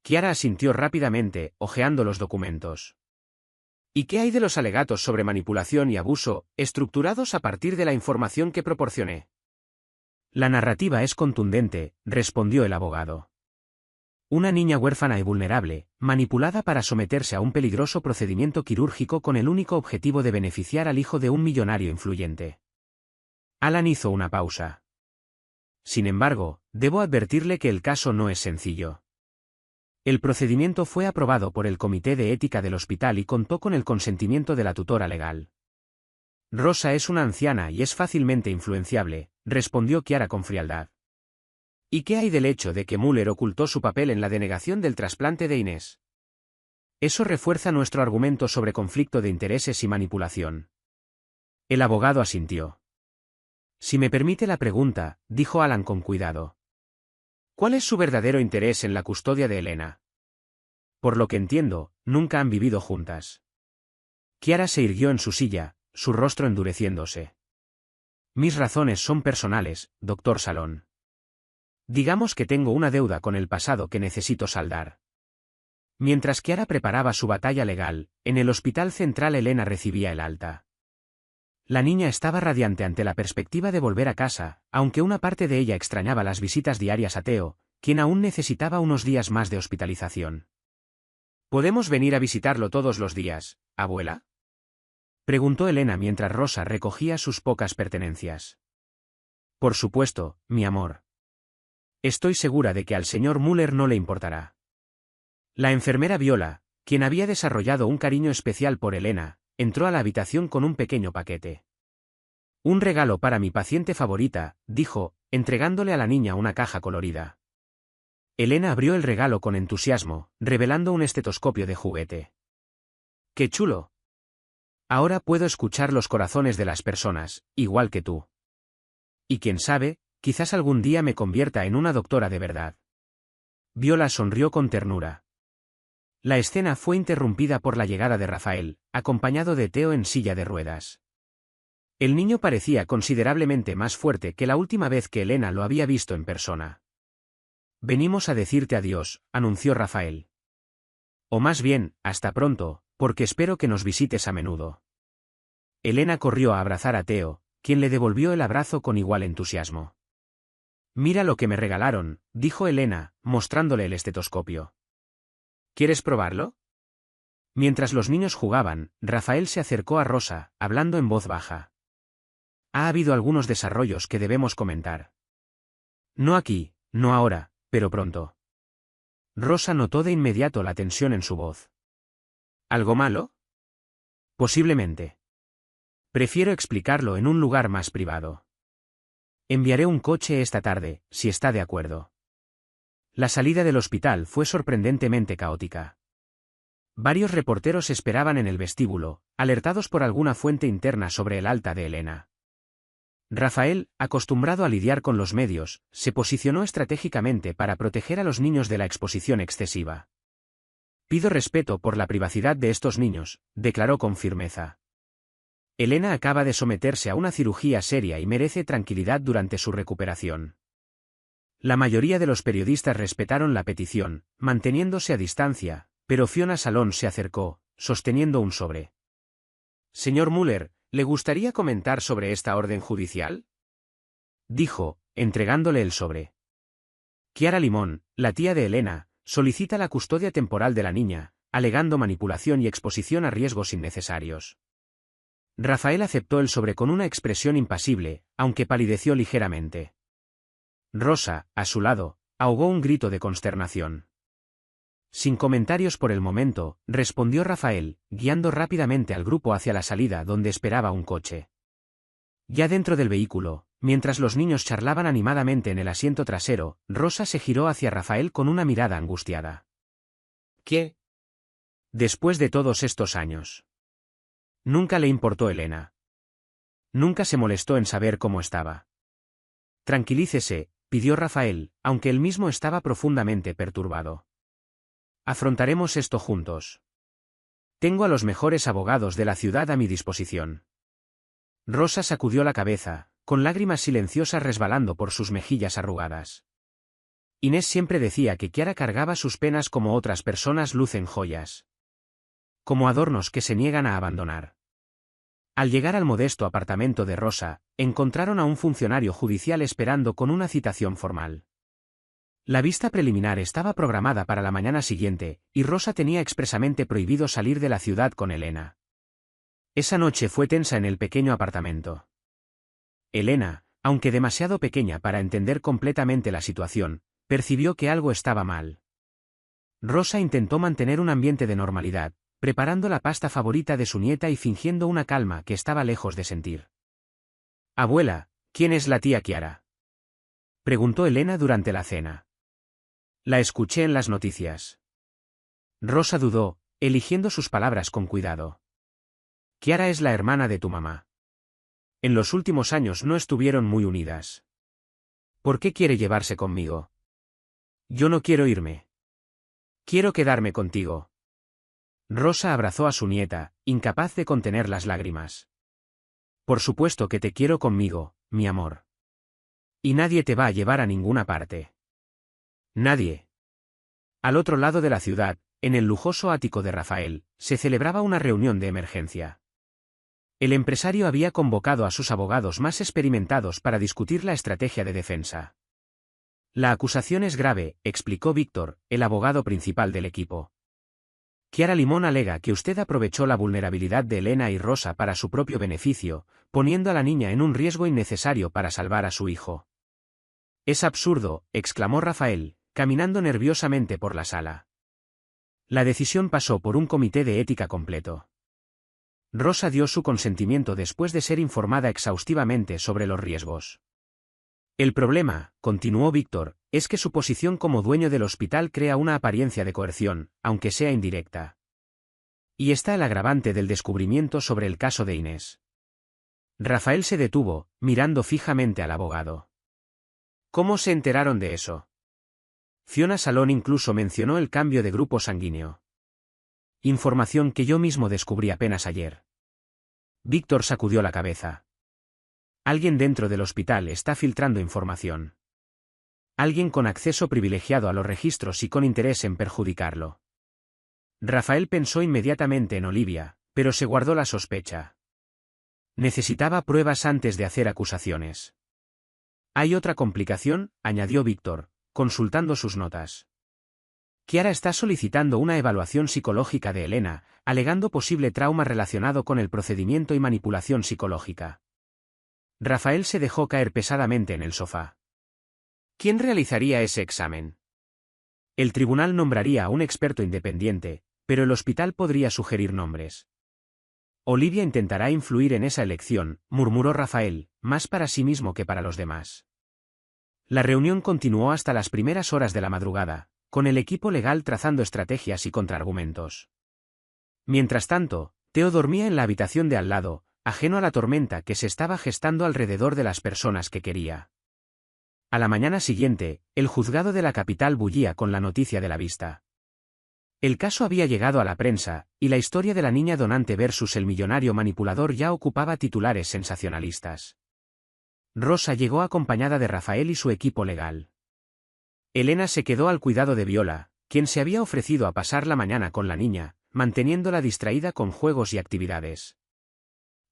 Kiara asintió rápidamente, hojeando los documentos. ¿Y qué hay de los alegatos sobre manipulación y abuso, estructurados a partir de la información que proporcioné? La narrativa es contundente, respondió el abogado. Una niña huérfana y vulnerable, manipulada para someterse a un peligroso procedimiento quirúrgico con el único objetivo de beneficiar al hijo de un millonario influyente. Alan hizo una pausa. Sin embargo, debo advertirle que el caso no es sencillo. El procedimiento fue aprobado por el Comité de Ética del hospital y contó con el consentimiento de la tutora legal. Rosa es una anciana y es fácilmente influenciable, respondió Kiara con frialdad. ¿Y qué hay del hecho de que Müller ocultó su papel en la denegación del trasplante de Inés? Eso refuerza nuestro argumento sobre conflicto de intereses y manipulación. El abogado asintió. Si me permite la pregunta, dijo Alan con cuidado. ¿Cuál es su verdadero interés en la custodia de Elena? Por lo que entiendo, nunca han vivido juntas. Kiara se irguió en su silla, su rostro endureciéndose. Mis razones son personales, doctor Salón. Digamos que tengo una deuda con el pasado que necesito saldar. Mientras Kiara preparaba su batalla legal, en el hospital central Elena recibía el alta. La niña estaba radiante ante la perspectiva de volver a casa, aunque una parte de ella extrañaba las visitas diarias a Theo, quien aún necesitaba unos días más de hospitalización. ¿Podemos venir a visitarlo todos los días, abuela?, preguntó Elena mientras Rosa recogía sus pocas pertenencias. Por supuesto, mi amor. Estoy segura de que al señor Müller no le importará. La enfermera Viola, quien había desarrollado un cariño especial por Elena, entró a la habitación con un pequeño paquete. Un regalo para mi paciente favorita, dijo, entregándole a la niña una caja colorida. Elena abrió el regalo con entusiasmo, revelando un estetoscopio de juguete. ¡Qué chulo! Ahora puedo escuchar los corazones de las personas, igual que tú. Y quién sabe, quizás algún día me convierta en una doctora de verdad. Viola sonrió con ternura. La escena fue interrumpida por la llegada de Rafael, acompañado de Theo en silla de ruedas. El niño parecía considerablemente más fuerte que la última vez que Elena lo había visto en persona. Venimos a decirte adiós, anunció Rafael. O más bien, hasta pronto, porque espero que nos visites a menudo. Elena corrió a abrazar a Theo, quien le devolvió el abrazo con igual entusiasmo. Mira lo que me regalaron, dijo Elena, mostrándole el estetoscopio. ¿Quieres probarlo? Mientras los niños jugaban, Rafael se acercó a Rosa, hablando en voz baja. Ha habido algunos desarrollos que debemos comentar. No aquí, no ahora, pero pronto. Rosa notó de inmediato la tensión en su voz. ¿Algo malo? Posiblemente. Prefiero explicarlo en un lugar más privado. Enviaré un coche esta tarde, si está de acuerdo. La salida del hospital fue sorprendentemente caótica. Varios reporteros esperaban en el vestíbulo, alertados por alguna fuente interna sobre el alta de Elena. Rafael, acostumbrado a lidiar con los medios, se posicionó estratégicamente para proteger a los niños de la exposición excesiva. Pido respeto por la privacidad de estos niños, declaró con firmeza. Elena acaba de someterse a una cirugía seria y merece tranquilidad durante su recuperación. La mayoría de los periodistas respetaron la petición, manteniéndose a distancia, pero Fiona Salón se acercó, sosteniendo un sobre. Señor Muller, ¿le gustaría comentar sobre esta orden judicial?, dijo, entregándole el sobre. Chiara Limón, la tía de Elena, solicita la custodia temporal de la niña, alegando manipulación y exposición a riesgos innecesarios. Rafael aceptó el sobre con una expresión impasible, aunque palideció ligeramente. Rosa, a su lado, ahogó un grito de consternación. Sin comentarios por el momento, respondió Rafael, guiando rápidamente al grupo hacia la salida donde esperaba un coche. Ya dentro del vehículo, mientras los niños charlaban animadamente en el asiento trasero, Rosa se giró hacia Rafael con una mirada angustiada. ¿Qué? Después de todos estos años. Nunca le importó Elena. Nunca se molestó en saber cómo estaba. Tranquilícese, pidió Rafael, aunque él mismo estaba profundamente perturbado. Afrontaremos esto juntos. Tengo a los mejores abogados de la ciudad a mi disposición. Rosa sacudió la cabeza, con lágrimas silenciosas resbalando por sus mejillas arrugadas. Inés siempre decía que Chiara cargaba sus penas como otras personas lucen joyas. Como adornos que se niegan a abandonar. Al llegar al modesto apartamento de Rosa, encontraron a un funcionario judicial esperando con una citación formal. La vista preliminar estaba programada para la mañana siguiente, y Rosa tenía expresamente prohibido salir de la ciudad con Elena. Esa noche fue tensa en el pequeño apartamento. Elena, aunque demasiado pequeña para entender completamente la situación, percibió que algo estaba mal. Rosa intentó mantener un ambiente de normalidad, preparando la pasta favorita de su nieta y fingiendo una calma que estaba lejos de sentir. «Abuela, ¿quién es la tía Chiara?», preguntó Elena durante la cena. «La escuché en las noticias». Rosa dudó, eligiendo sus palabras con cuidado. «Chiara es la hermana de tu mamá. En los últimos años no estuvieron muy unidas. ¿Por qué quiere llevarse conmigo? Yo no quiero irme. Quiero quedarme contigo». Rosa abrazó a su nieta, incapaz de contener las lágrimas. «Por supuesto que te quiero conmigo, mi amor. Y nadie te va a llevar a ninguna parte. Nadie». Al otro lado de la ciudad, en el lujoso ático de Rafael, se celebraba una reunión de emergencia. El empresario había convocado a sus abogados más experimentados para discutir la estrategia de defensa. «La acusación es grave», explicó Víctor, el abogado principal del equipo. «Chiara Limón alega que usted aprovechó la vulnerabilidad de Elena y Rosa para su propio beneficio, poniendo a la niña en un riesgo innecesario para salvar a su hijo». «Es absurdo», exclamó Rafael, caminando nerviosamente por la sala. La decisión pasó por un comité de ética completo. Rosa dio su consentimiento después de ser informada exhaustivamente sobre los riesgos. «El problema», continuó Víctor, «es que su posición como dueño del hospital crea una apariencia de coerción, aunque sea indirecta. Y está el agravante del descubrimiento sobre el caso de Inés». Rafael se detuvo, mirando fijamente al abogado. «¿Cómo se enteraron de eso?». Fiona Salón incluso mencionó el cambio de grupo sanguíneo. «Información que yo mismo descubrí apenas ayer». Víctor sacudió la cabeza. «Alguien dentro del hospital está filtrando información. Alguien con acceso privilegiado a los registros y con interés en perjudicarlo». Rafael pensó inmediatamente en Olivia, pero se guardó la sospecha. Necesitaba pruebas antes de hacer acusaciones. «Hay otra complicación», añadió Víctor, consultando sus notas. «Chiara está solicitando una evaluación psicológica de Elena, alegando posible trauma relacionado con el procedimiento y manipulación psicológica». Rafael se dejó caer pesadamente en el sofá. ¿Quién realizaría ese examen? El tribunal nombraría a un experto independiente, pero el hospital podría sugerir nombres. Olivia intentará influir en esa elección, murmuró Rafael, más para sí mismo que para los demás. La reunión continuó hasta las primeras horas de la madrugada, con el equipo legal trazando estrategias y contraargumentos. Mientras tanto, Theo dormía en la habitación de al lado, ajeno a la tormenta que se estaba gestando alrededor de las personas que quería. A la mañana siguiente, el juzgado de la capital bullía con la noticia de la vista. El caso había llegado a la prensa, y la historia de la niña donante versus el millonario manipulador ya ocupaba titulares sensacionalistas. Rosa llegó acompañada de Rafael y su equipo legal. Elena se quedó al cuidado de Viola, quien se había ofrecido a pasar la mañana con la niña, manteniéndola distraída con juegos y actividades.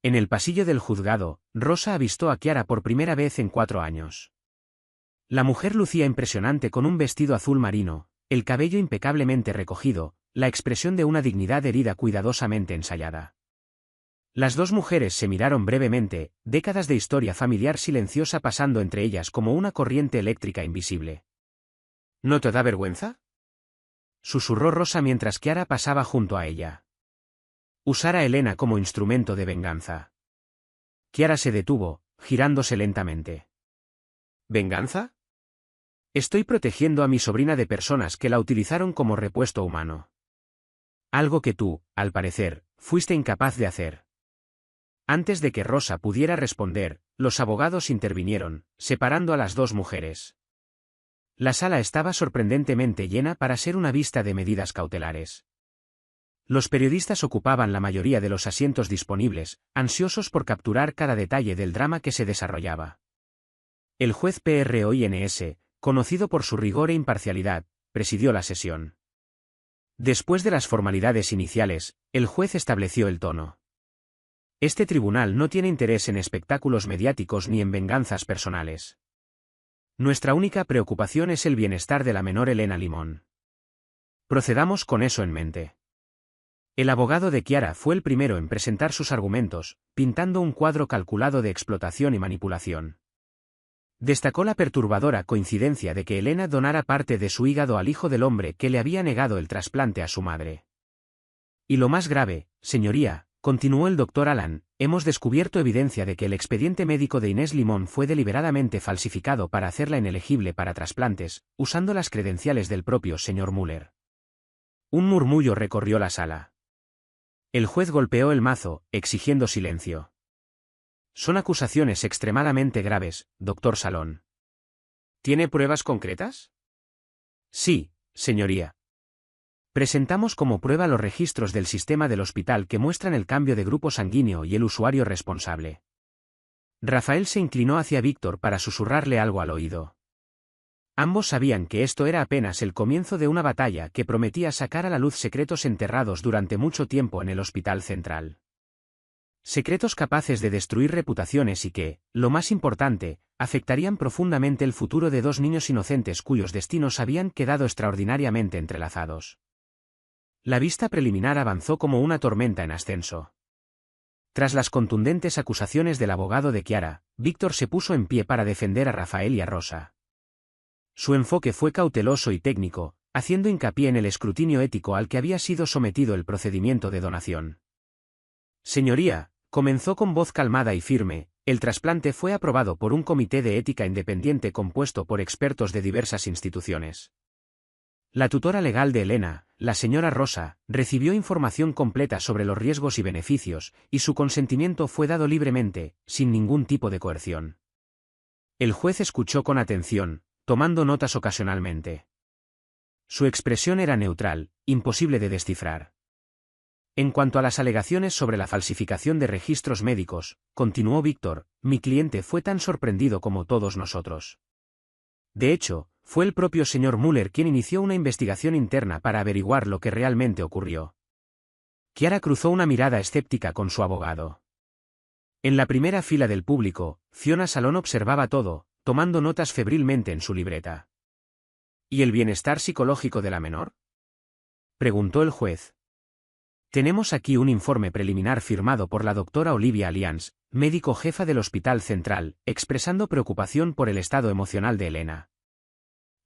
En el pasillo del juzgado, Rosa avistó a Chiara por primera vez en 4 años. La mujer lucía impresionante con un vestido azul marino, el cabello impecablemente recogido, la expresión de una dignidad herida cuidadosamente ensayada. Las dos mujeres se miraron brevemente, décadas de historia familiar silenciosa pasando entre ellas como una corriente eléctrica invisible. ¿No te da vergüenza?, susurró Rosa mientras Chiara pasaba junto a ella. Usar a Elena como instrumento de venganza. Chiara se detuvo, girándose lentamente. ¿Venganza? Estoy protegiendo a mi sobrina de personas que la utilizaron como repuesto humano. Algo que tú, al parecer, fuiste incapaz de hacer. Antes de que Rosa pudiera responder, los abogados intervinieron, separando a las dos mujeres. La sala estaba sorprendentemente llena para ser una vista de medidas cautelares. Los periodistas ocupaban la mayoría de los asientos disponibles, ansiosos por capturar cada detalle del drama que se desarrollaba. El juez PROINS, conocido por su rigor e imparcialidad, presidió la sesión. Después de las formalidades iniciales, el juez estableció el tono. Este tribunal no tiene interés en espectáculos mediáticos ni en venganzas personales. Nuestra única preocupación es el bienestar de la menor Elena Limón. Procedamos con eso en mente. El abogado de Chiara fue el primero en presentar sus argumentos, pintando un cuadro calculado de explotación y manipulación. Destacó la perturbadora coincidencia de que Elena donara parte de su hígado al hijo del hombre que le había negado el trasplante a su madre. Y lo más grave, señoría, continuó el doctor Alan, hemos descubierto evidencia de que el expediente médico de Inés Limón fue deliberadamente falsificado para hacerla inelegible para trasplantes, usando las credenciales del propio señor Müller. Un murmullo recorrió la sala. El juez golpeó el mazo, exigiendo silencio. Son acusaciones extremadamente graves, doctor Salón. ¿Tiene pruebas concretas? Sí, señoría. Presentamos como prueba los registros del sistema del hospital que muestran el cambio de grupo sanguíneo y el usuario responsable. Rafael se inclinó hacia Víctor para susurrarle algo al oído. Ambos sabían que esto era apenas el comienzo de una batalla que prometía sacar a la luz secretos enterrados durante mucho tiempo en el hospital central. Secretos capaces de destruir reputaciones y que, lo más importante, afectarían profundamente el futuro de dos niños inocentes cuyos destinos habían quedado extraordinariamente entrelazados. La vista preliminar avanzó como una tormenta en ascenso. Tras las contundentes acusaciones del abogado de Chiara, Víctor se puso en pie para defender a Rafael y a Rosa. Su enfoque fue cauteloso y técnico, haciendo hincapié en el escrutinio ético al que había sido sometido el procedimiento de donación. Señoría, comenzó con voz calmada y firme, el trasplante fue aprobado por un comité de ética independiente compuesto por expertos de diversas instituciones. La tutora legal de Elena, la señora Rosa, recibió información completa sobre los riesgos y beneficios, y su consentimiento fue dado libremente, sin ningún tipo de coerción. El juez escuchó con atención, tomando notas ocasionalmente. Su expresión era neutral, imposible de descifrar. En cuanto a las alegaciones sobre la falsificación de registros médicos, continuó Víctor, mi cliente fue tan sorprendido como todos nosotros. De hecho, fue el propio señor Müller quien inició una investigación interna para averiguar lo que realmente ocurrió. Chiara cruzó una mirada escéptica con su abogado. En la primera fila del público, Fiona Salón observaba todo, tomando notas febrilmente en su libreta. ¿Y el bienestar psicológico de la menor?, preguntó el juez. Tenemos aquí un informe preliminar firmado por la doctora Olivia Alliance, médico jefa del Hospital Central, expresando preocupación por el estado emocional de Elena.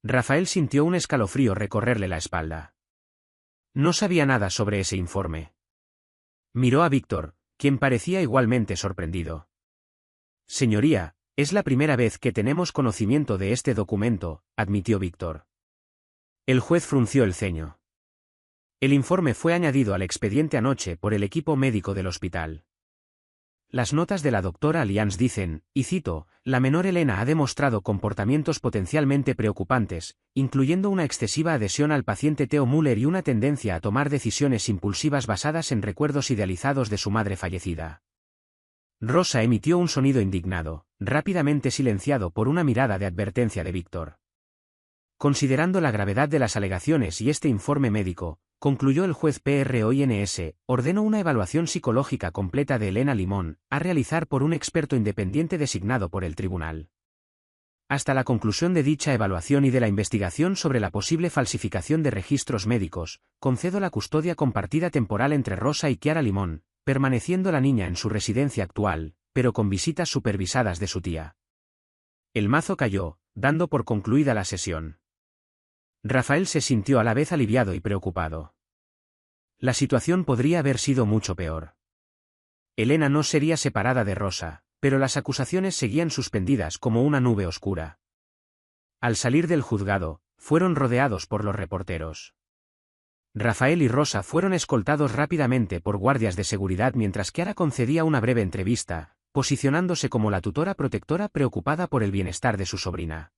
Rafael sintió un escalofrío recorrerle la espalda. No sabía nada sobre ese informe. Miró a Víctor, quien parecía igualmente sorprendido. Señoría, es la primera vez que tenemos conocimiento de este documento, admitió Víctor. El juez frunció el ceño. El informe fue añadido al expediente anoche por el equipo médico del hospital. las notas de la doctora Allianz dicen, y cito, la menor Elena ha demostrado comportamientos potencialmente preocupantes, incluyendo una excesiva adhesión al paciente Theo Müller y una tendencia a tomar decisiones impulsivas basadas en recuerdos idealizados de su madre fallecida. Rosa emitió un sonido indignado, rápidamente silenciado por una mirada de advertencia de Víctor. Considerando la gravedad de las alegaciones y este informe médico, concluyó el juez PROINS, ordenó una evaluación psicológica completa de Elena Limón, a realizar por un experto independiente designado por el tribunal. Hasta la conclusión de dicha evaluación y de la investigación sobre la posible falsificación de registros médicos, concedo la custodia compartida temporal entre Rosa y Chiara Limón, permaneciendo la niña en su residencia actual, pero con visitas supervisadas de su tía. El mazo cayó, dando por concluida la sesión. Rafael se sintió a la vez aliviado y preocupado. La situación podría haber sido mucho peor. Elena no sería separada de Rosa, pero las acusaciones seguían suspendidas como una nube oscura. Al salir del juzgado, fueron rodeados por los reporteros. Rafael y Rosa fueron escoltados rápidamente por guardias de seguridad mientras Chiara concedía una breve entrevista, posicionándose como la tutora protectora preocupada por el bienestar de su sobrina.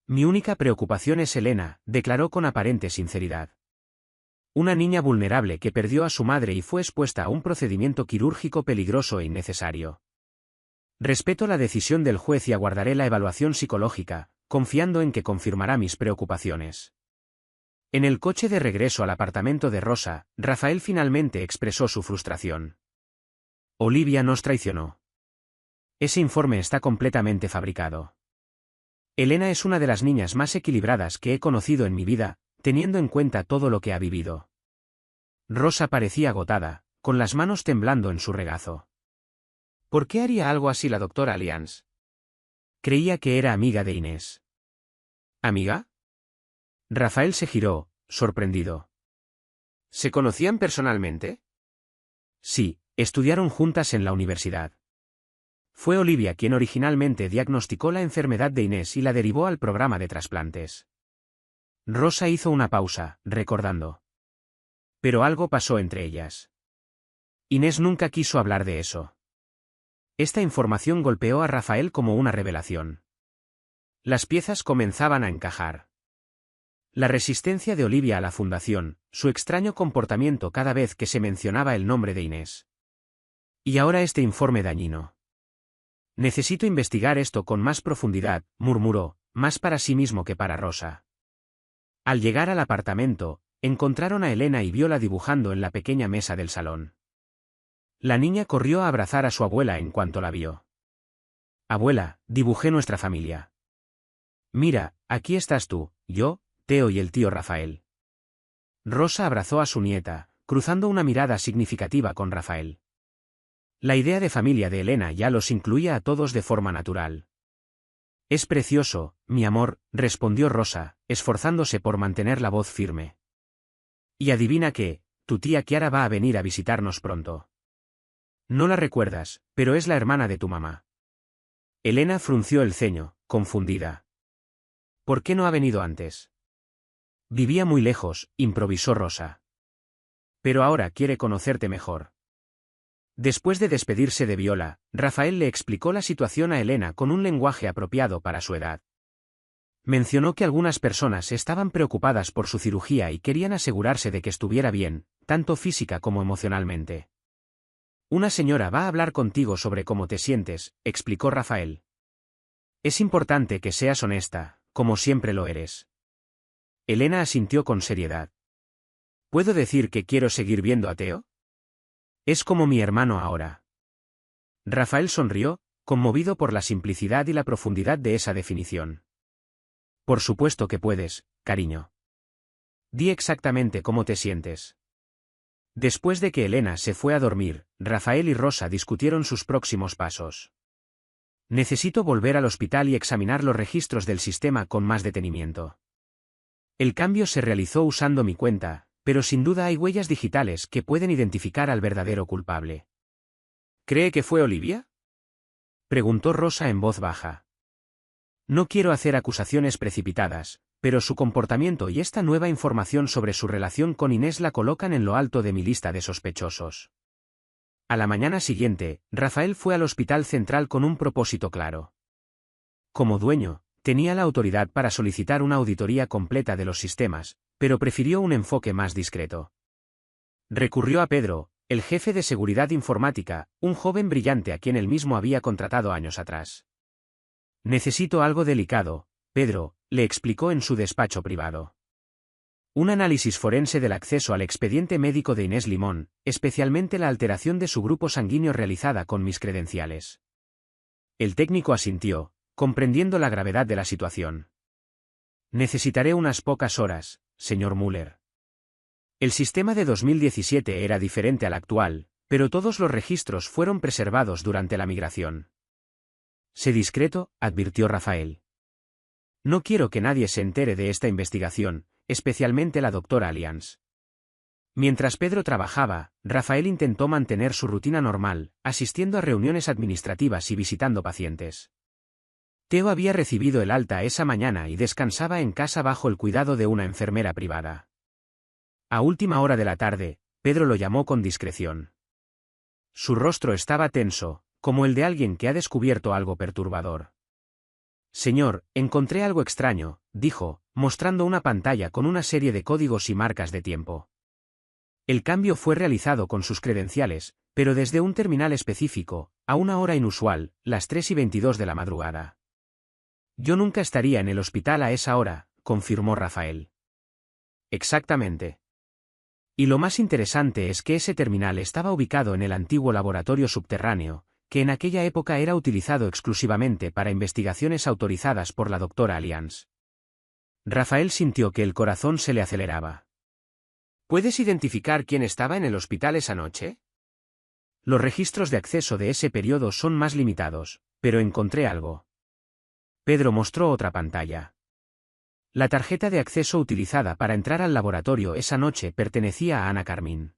Mi única preocupación es Elena, declaró con aparente sinceridad. Una niña vulnerable que perdió a su madre y fue expuesta a un procedimiento quirúrgico peligroso e innecesario. Respeto la decisión del juez y aguardaré la evaluación psicológica, confiando en que confirmará mis preocupaciones. En el coche de regreso al apartamento de Rosa, Rafael finalmente expresó su frustración. Olivia nos traicionó. Ese informe está completamente fabricado. Elena es una de las niñas más equilibradas que he conocido en mi vida, teniendo en cuenta todo lo que ha vivido. Rosa parecía agotada, con las manos temblando en su regazo. ¿Por qué haría algo así la doctora Allianz? Creía que era amiga de Inés. ¿Amiga? Rafael se giró, sorprendido. ¿Se conocían personalmente? Sí, estudiaron juntas en la universidad. Fue Olivia quien originalmente diagnosticó la enfermedad de Inés y la derivó al programa de trasplantes. Rosa hizo una pausa, recordando. Pero algo pasó entre ellas. Inés nunca quiso hablar de eso. Esta información golpeó a Rafael como una revelación. Las piezas comenzaban a encajar. La resistencia de Olivia a la fundación, su extraño comportamiento cada vez que se mencionaba el nombre de Inés. Y ahora este informe dañino. Necesito investigar esto con más profundidad, murmuró, más para sí mismo que para Rosa. Al llegar al apartamento, encontraron a Elena y Viola dibujando en la pequeña mesa del salón. La niña corrió a abrazar a su abuela en cuanto la vio. Abuela, dibujé nuestra familia. Mira, aquí estás tú, yo, Theo y el tío Rafael. Rosa abrazó a su nieta, cruzando una mirada significativa con Rafael. La idea de familia de Elena ya los incluía a todos de forma natural. Es precioso, mi amor, respondió Rosa, esforzándose por mantener la voz firme. Y adivina qué, tu tía Chiara va a venir a visitarnos pronto. No la recuerdas, pero es la hermana de tu mamá. Elena frunció el ceño, confundida. ¿Por qué no ha venido antes? Vivía muy lejos, improvisó Rosa. Pero ahora quiere conocerte mejor. Después de despedirse de Viola, Rafael le explicó la situación a Elena con un lenguaje apropiado para su edad. Mencionó que algunas personas estaban preocupadas por su cirugía y querían asegurarse de que estuviera bien, tanto física como emocionalmente. Una señora va a hablar contigo sobre cómo te sientes, explicó Rafael. Es importante que seas honesta, como siempre lo eres. Elena asintió con seriedad. ¿Puedo decir que quiero seguir viendo a Theo? Es como mi hermano ahora. Rafael sonrió, conmovido por la simplicidad y la profundidad de esa definición. Por supuesto que puedes, cariño. Di exactamente cómo te sientes. Después de que Elena se fue a dormir, Rafael y Rosa discutieron sus próximos pasos. Necesito volver al hospital y examinar los registros del sistema con más detenimiento. El cambio se realizó usando mi cuenta, pero sin duda hay huellas digitales que pueden identificar al verdadero culpable. ¿Cree que fue Olivia? Preguntó Rosa en voz baja. No quiero hacer acusaciones precipitadas, pero su comportamiento y esta nueva información sobre su relación con Inés la colocan en lo alto de mi lista de sospechosos. A la mañana siguiente, Rafael fue al Hospital Central con un propósito claro. Como dueño, tenía la autoridad para solicitar una auditoría completa de los sistemas, pero prefirió un enfoque más discreto. Recurrió a Pedro, el jefe de seguridad informática, un joven brillante a quien él mismo había contratado años atrás. Necesito algo delicado, Pedro, le explicó en su despacho privado. Un análisis forense del acceso al expediente médico de Inés Limón, especialmente la alteración de su grupo sanguíneo realizada con mis credenciales. El técnico asintió, comprendiendo la gravedad de la situación. Necesitaré unas pocas horas, señor Müller. El sistema de 2017 era diferente al actual, pero todos los registros fueron preservados durante la migración. Sé discreto, advirtió Rafael. No quiero que nadie se entere de esta investigación, especialmente la doctora Allianz. Mientras Pedro trabajaba, Rafael intentó mantener su rutina normal, asistiendo a reuniones administrativas y visitando pacientes. Theo había recibido el alta esa mañana y descansaba en casa bajo el cuidado de una enfermera privada. A última hora de la tarde, Pedro lo llamó con discreción. Su rostro estaba tenso, como el de alguien que ha descubierto algo perturbador. Señor, encontré algo extraño, dijo, mostrando una pantalla con una serie de códigos y marcas de tiempo. El cambio fue realizado con sus credenciales, pero desde un terminal específico, a una hora inusual, las 3:22 de la madrugada. Yo nunca estaría en el hospital a esa hora, confirmó Rafael. Exactamente. Y lo más interesante es que ese terminal estaba ubicado en el antiguo laboratorio subterráneo, que en aquella época era utilizado exclusivamente para investigaciones autorizadas por la doctora Allianz. Rafael sintió que el corazón se le aceleraba. ¿Puedes identificar quién estaba en el hospital esa noche? Los registros de acceso de ese periodo son más limitados, pero encontré algo. Pedro mostró otra pantalla. La tarjeta de acceso utilizada para entrar al laboratorio esa noche pertenecía a Ana Carmín.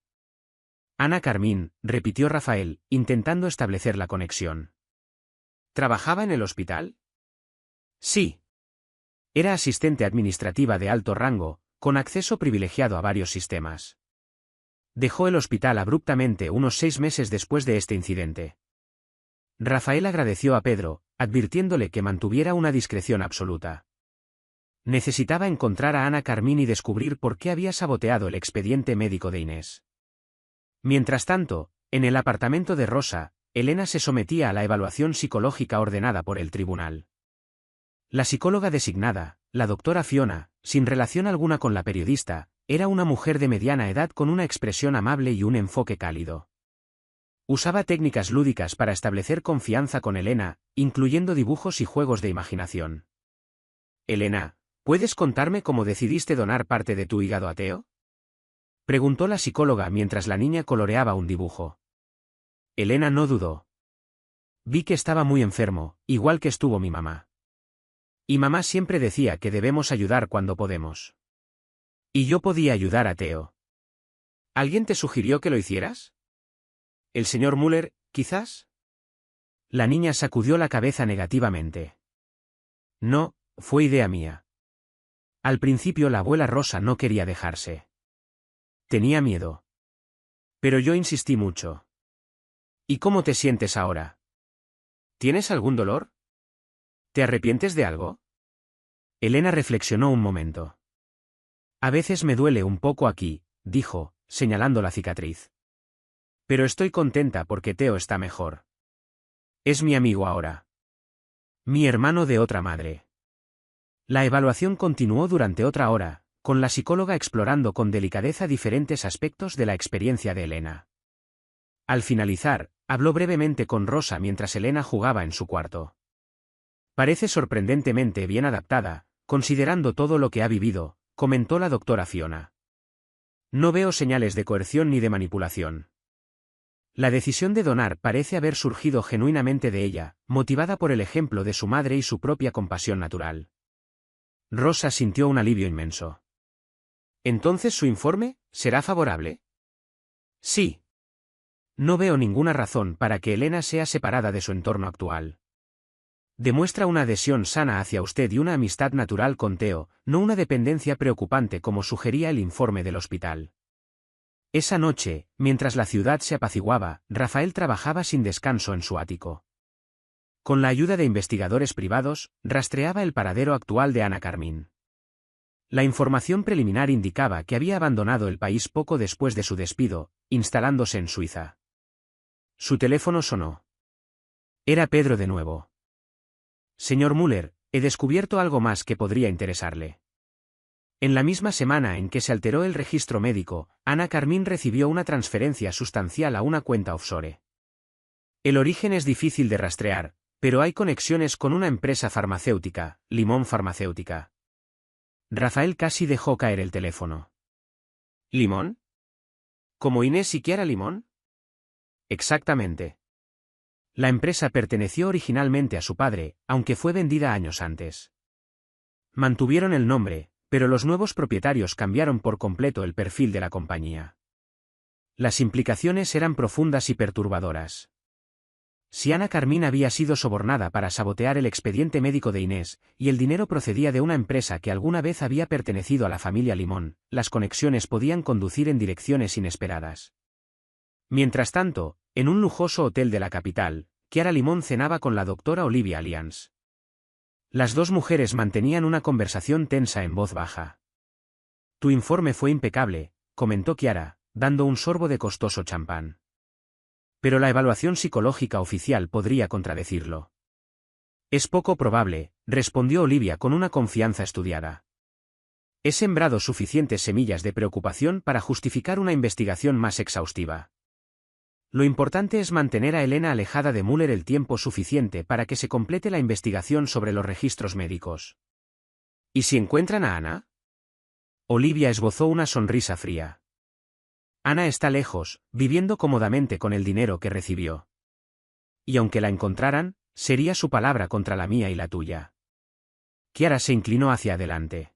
Ana Carmín, repitió Rafael, intentando establecer la conexión. ¿Trabajaba en el hospital? Sí. Era asistente administrativa de alto rango, con acceso privilegiado a varios sistemas. Dejó el hospital abruptamente unos 6 meses después de este incidente. Rafael agradeció a Pedro, advirtiéndole que mantuviera una discreción absoluta. Necesitaba encontrar a Ana Carmín y descubrir por qué había saboteado el expediente médico de Inés. Mientras tanto, en el apartamento de Rosa, Elena se sometía a la evaluación psicológica ordenada por el tribunal. La psicóloga designada, la doctora Fiona, sin relación alguna con la periodista, era una mujer de mediana edad con una expresión amable y un enfoque cálido. Usaba técnicas lúdicas para establecer confianza con Elena, incluyendo dibujos y juegos de imaginación. Elena, ¿puedes contarme cómo decidiste donar parte de tu hígado a Theo? Preguntó la psicóloga mientras la niña coloreaba un dibujo. Elena no dudó. Vi que estaba muy enfermo, igual que estuvo mi mamá. Y mamá siempre decía que debemos ayudar cuando podemos. Y yo podía ayudar a Theo. ¿Alguien te sugirió que lo hicieras? ¿El señor Müller, quizás? La niña sacudió la cabeza negativamente. No, fue idea mía. Al principio la abuela Rosa no quería dejarse. Tenía miedo. Pero yo insistí mucho. ¿Y cómo te sientes ahora? ¿Tienes algún dolor? ¿Te arrepientes de algo? Elena reflexionó un momento. A veces me duele un poco aquí, dijo, señalando la cicatriz. Pero estoy contenta porque Theo está mejor. Es mi amigo ahora. Mi hermano de otra madre. La evaluación continuó durante otra hora, con la psicóloga explorando con delicadeza diferentes aspectos de la experiencia de Elena. Al finalizar, habló brevemente con Rosa mientras Elena jugaba en su cuarto. Parece sorprendentemente bien adaptada, considerando todo lo que ha vivido, comentó la doctora Fiona. No veo señales de coerción ni de manipulación. La decisión de donar parece haber surgido genuinamente de ella, motivada por el ejemplo de su madre y su propia compasión natural. Rosa sintió un alivio inmenso. ¿Entonces su informe será favorable? Sí. No veo ninguna razón para que Elena sea separada de su entorno actual. Demuestra una adhesión sana hacia usted y una amistad natural con Theo, no una dependencia preocupante como sugería el informe del hospital. Esa noche, mientras la ciudad se apaciguaba, Rafael trabajaba sin descanso en su ático. Con la ayuda de investigadores privados, rastreaba el paradero actual de Ana Carmín. La información preliminar indicaba que había abandonado el país poco después de su despido, instalándose en Suiza. Su teléfono sonó. Era Pedro de nuevo. Señor Müller, he descubierto algo más que podría interesarle. En la misma semana en que se alteró el registro médico, Ana Carmín recibió una transferencia sustancial a una cuenta offshore. El origen es difícil de rastrear, pero hay conexiones con una empresa farmacéutica, Limón Farmacéutica. Rafael casi dejó caer el teléfono. ¿Limón? ¿Como Inés y Chiara Limón? Exactamente. La empresa perteneció originalmente a su padre, aunque fue vendida años antes. Mantuvieron el nombre, pero los nuevos propietarios cambiaron por completo el perfil de la compañía. Las implicaciones eran profundas y perturbadoras. Si Ana Carmín había sido sobornada para sabotear el expediente médico de Inés, y el dinero procedía de una empresa que alguna vez había pertenecido a la familia Limón, las conexiones podían conducir en direcciones inesperadas. Mientras tanto, en un lujoso hotel de la capital, Chiara Limón cenaba con la doctora Olivia Allianz. Las dos mujeres mantenían una conversación tensa en voz baja. Tu informe fue impecable, comentó Chiara, dando un sorbo de costoso champán. Pero la evaluación psicológica oficial podría contradecirlo. Es poco probable, respondió Olivia con una confianza estudiada. He sembrado suficientes semillas de preocupación para justificar una investigación más exhaustiva. Lo importante es mantener a Elena alejada de Müller el tiempo suficiente para que se complete la investigación sobre los registros médicos. ¿Y si encuentran a Ana? Olivia esbozó una sonrisa fría. Ana está lejos, viviendo cómodamente con el dinero que recibió. Y aunque la encontraran, sería su palabra contra la mía y la tuya. Chiara se inclinó hacia adelante.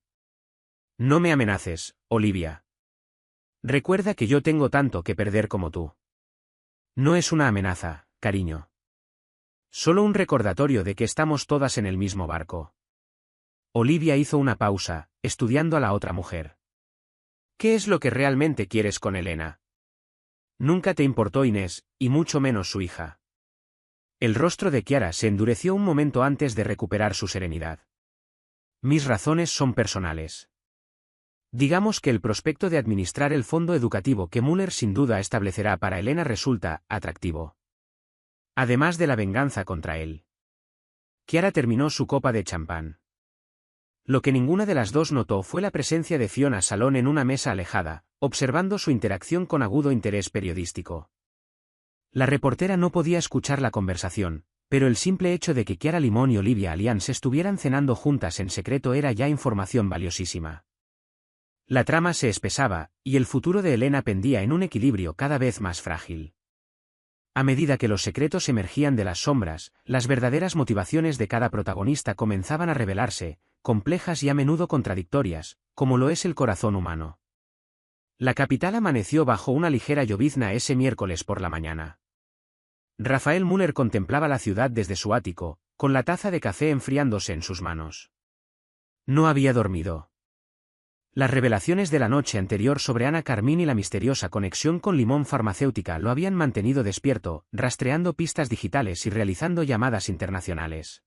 No me amenaces, Olivia. Recuerda que yo tengo tanto que perder como tú. No es una amenaza, cariño. Solo un recordatorio de que estamos todas en el mismo barco. Olivia hizo una pausa, estudiando a la otra mujer. ¿Qué es lo que realmente quieres con Elena? Nunca te importó Inés, y mucho menos su hija. El rostro de Chiara se endureció un momento antes de recuperar su serenidad. Mis razones son personales. Digamos que el prospecto de administrar el fondo educativo que Müller sin duda establecerá para Elena resulta atractivo. Además de la venganza contra él. Chiara terminó su copa de champán. Lo que ninguna de las dos notó fue la presencia de Fiona Salón en una mesa alejada, observando su interacción con agudo interés periodístico. La reportera no podía escuchar la conversación, pero el simple hecho de que Chiara Limón y Olivia Allianz estuvieran cenando juntas en secreto era ya información valiosísima. La trama se espesaba, y el futuro de Elena pendía en un equilibrio cada vez más frágil. A medida que los secretos emergían de las sombras, las verdaderas motivaciones de cada protagonista comenzaban a revelarse, complejas y a menudo contradictorias, como lo es el corazón humano. La capital amaneció bajo una ligera llovizna ese miércoles por la mañana. Rafael Müller contemplaba la ciudad desde su ático, con la taza de café enfriándose en sus manos. No había dormido. Las revelaciones de la noche anterior sobre Ana Carmín y la misteriosa conexión con Limón Farmacéutica lo habían mantenido despierto, rastreando pistas digitales y realizando llamadas internacionales.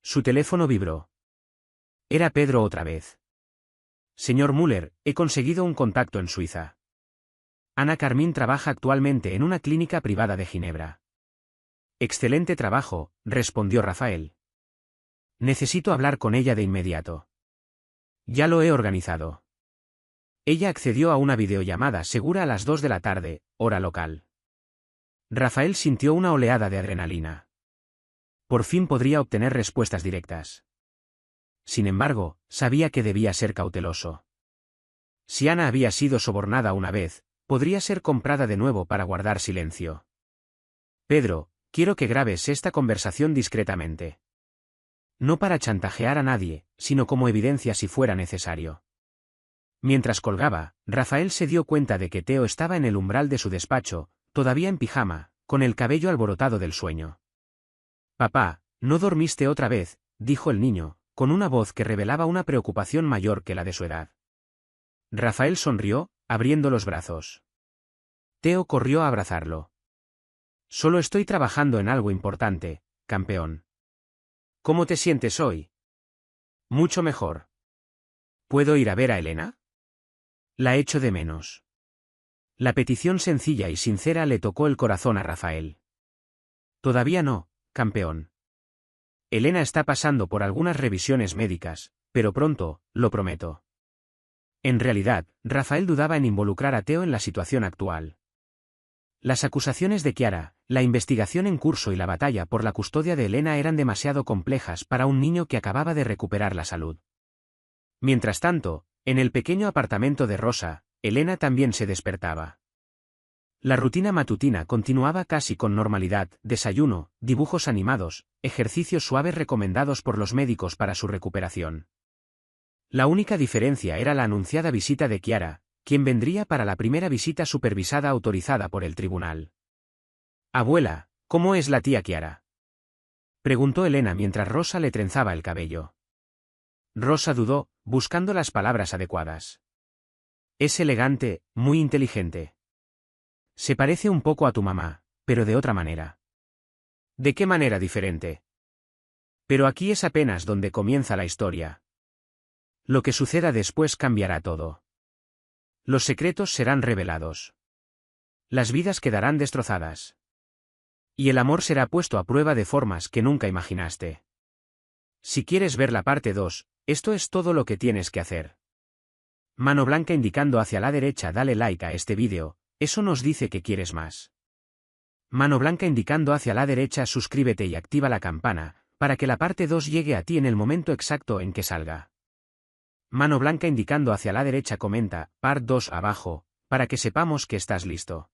Su teléfono vibró. Era Pedro otra vez. Señor Müller, he conseguido un contacto en Suiza. Ana Carmín trabaja actualmente en una clínica privada de Ginebra. Excelente trabajo, respondió Rafael. Necesito hablar con ella de inmediato. Ya lo he organizado. Ella accedió a una videollamada segura a las 2 de la tarde, hora local. Rafael sintió una oleada de adrenalina. Por fin podría obtener respuestas directas. Sin embargo, sabía que debía ser cauteloso. Si Ana había sido sobornada una vez, podría ser comprada de nuevo para guardar silencio. Pedro, quiero que grabes esta conversación discretamente. No para chantajear a nadie, sino como evidencia si fuera necesario. Mientras colgaba, Rafael se dio cuenta de que Theo estaba en el umbral de su despacho, todavía en pijama, con el cabello alborotado del sueño. Papá, ¿no dormiste otra vez?, dijo el niño, con una voz que revelaba una preocupación mayor que la de su edad. Rafael sonrió, abriendo los brazos. Teo corrió a abrazarlo. Solo estoy trabajando en algo importante, campeón. ¿Cómo te sientes hoy? Mucho mejor. ¿Puedo ir a ver a Elena? La echo de menos. La petición sencilla y sincera le tocó el corazón a Rafael. Todavía no, campeón. Elena está pasando por algunas revisiones médicas, pero pronto, lo prometo. En realidad, Rafael dudaba en involucrar a Teo en la situación actual. Las acusaciones de Chiara, la investigación en curso y la batalla por la custodia de Elena eran demasiado complejas para un niño que acababa de recuperar la salud. Mientras tanto, en el pequeño apartamento de Rosa, Elena también se despertaba. La rutina matutina continuaba casi con normalidad: desayuno, dibujos animados, ejercicios suaves recomendados por los médicos para su recuperación. La única diferencia era la anunciada visita de Chiara, quien vendría para la primera visita supervisada autorizada por el tribunal. «Abuela, ¿cómo es la tía Chiara?», preguntó Elena mientras Rosa le trenzaba el cabello. Rosa dudó, buscando las palabras adecuadas. «Es elegante, muy inteligente. Se parece un poco a tu mamá, pero de otra manera». «¿De qué manera diferente?». «Pero aquí es apenas donde comienza la historia. Lo que suceda después cambiará todo. Los secretos serán revelados. Las vidas quedarán destrozadas. Y el amor será puesto a prueba de formas que nunca imaginaste. Si quieres ver la parte 2, esto es todo lo que tienes que hacer. Mano blanca indicando hacia la derecha, dale like a este vídeo, eso nos dice que quieres más. Mano blanca indicando hacia la derecha, suscríbete y activa la campana, para que la parte 2 llegue a ti en el momento exacto en que salga. Mano blanca indicando hacia la derecha, comenta, part 2 abajo, para que sepamos que estás listo.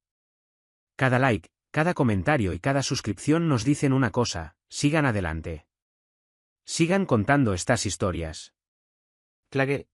Cada like, cada comentario y cada suscripción nos dicen una cosa: sigan adelante. Sigan contando estas historias. Clague.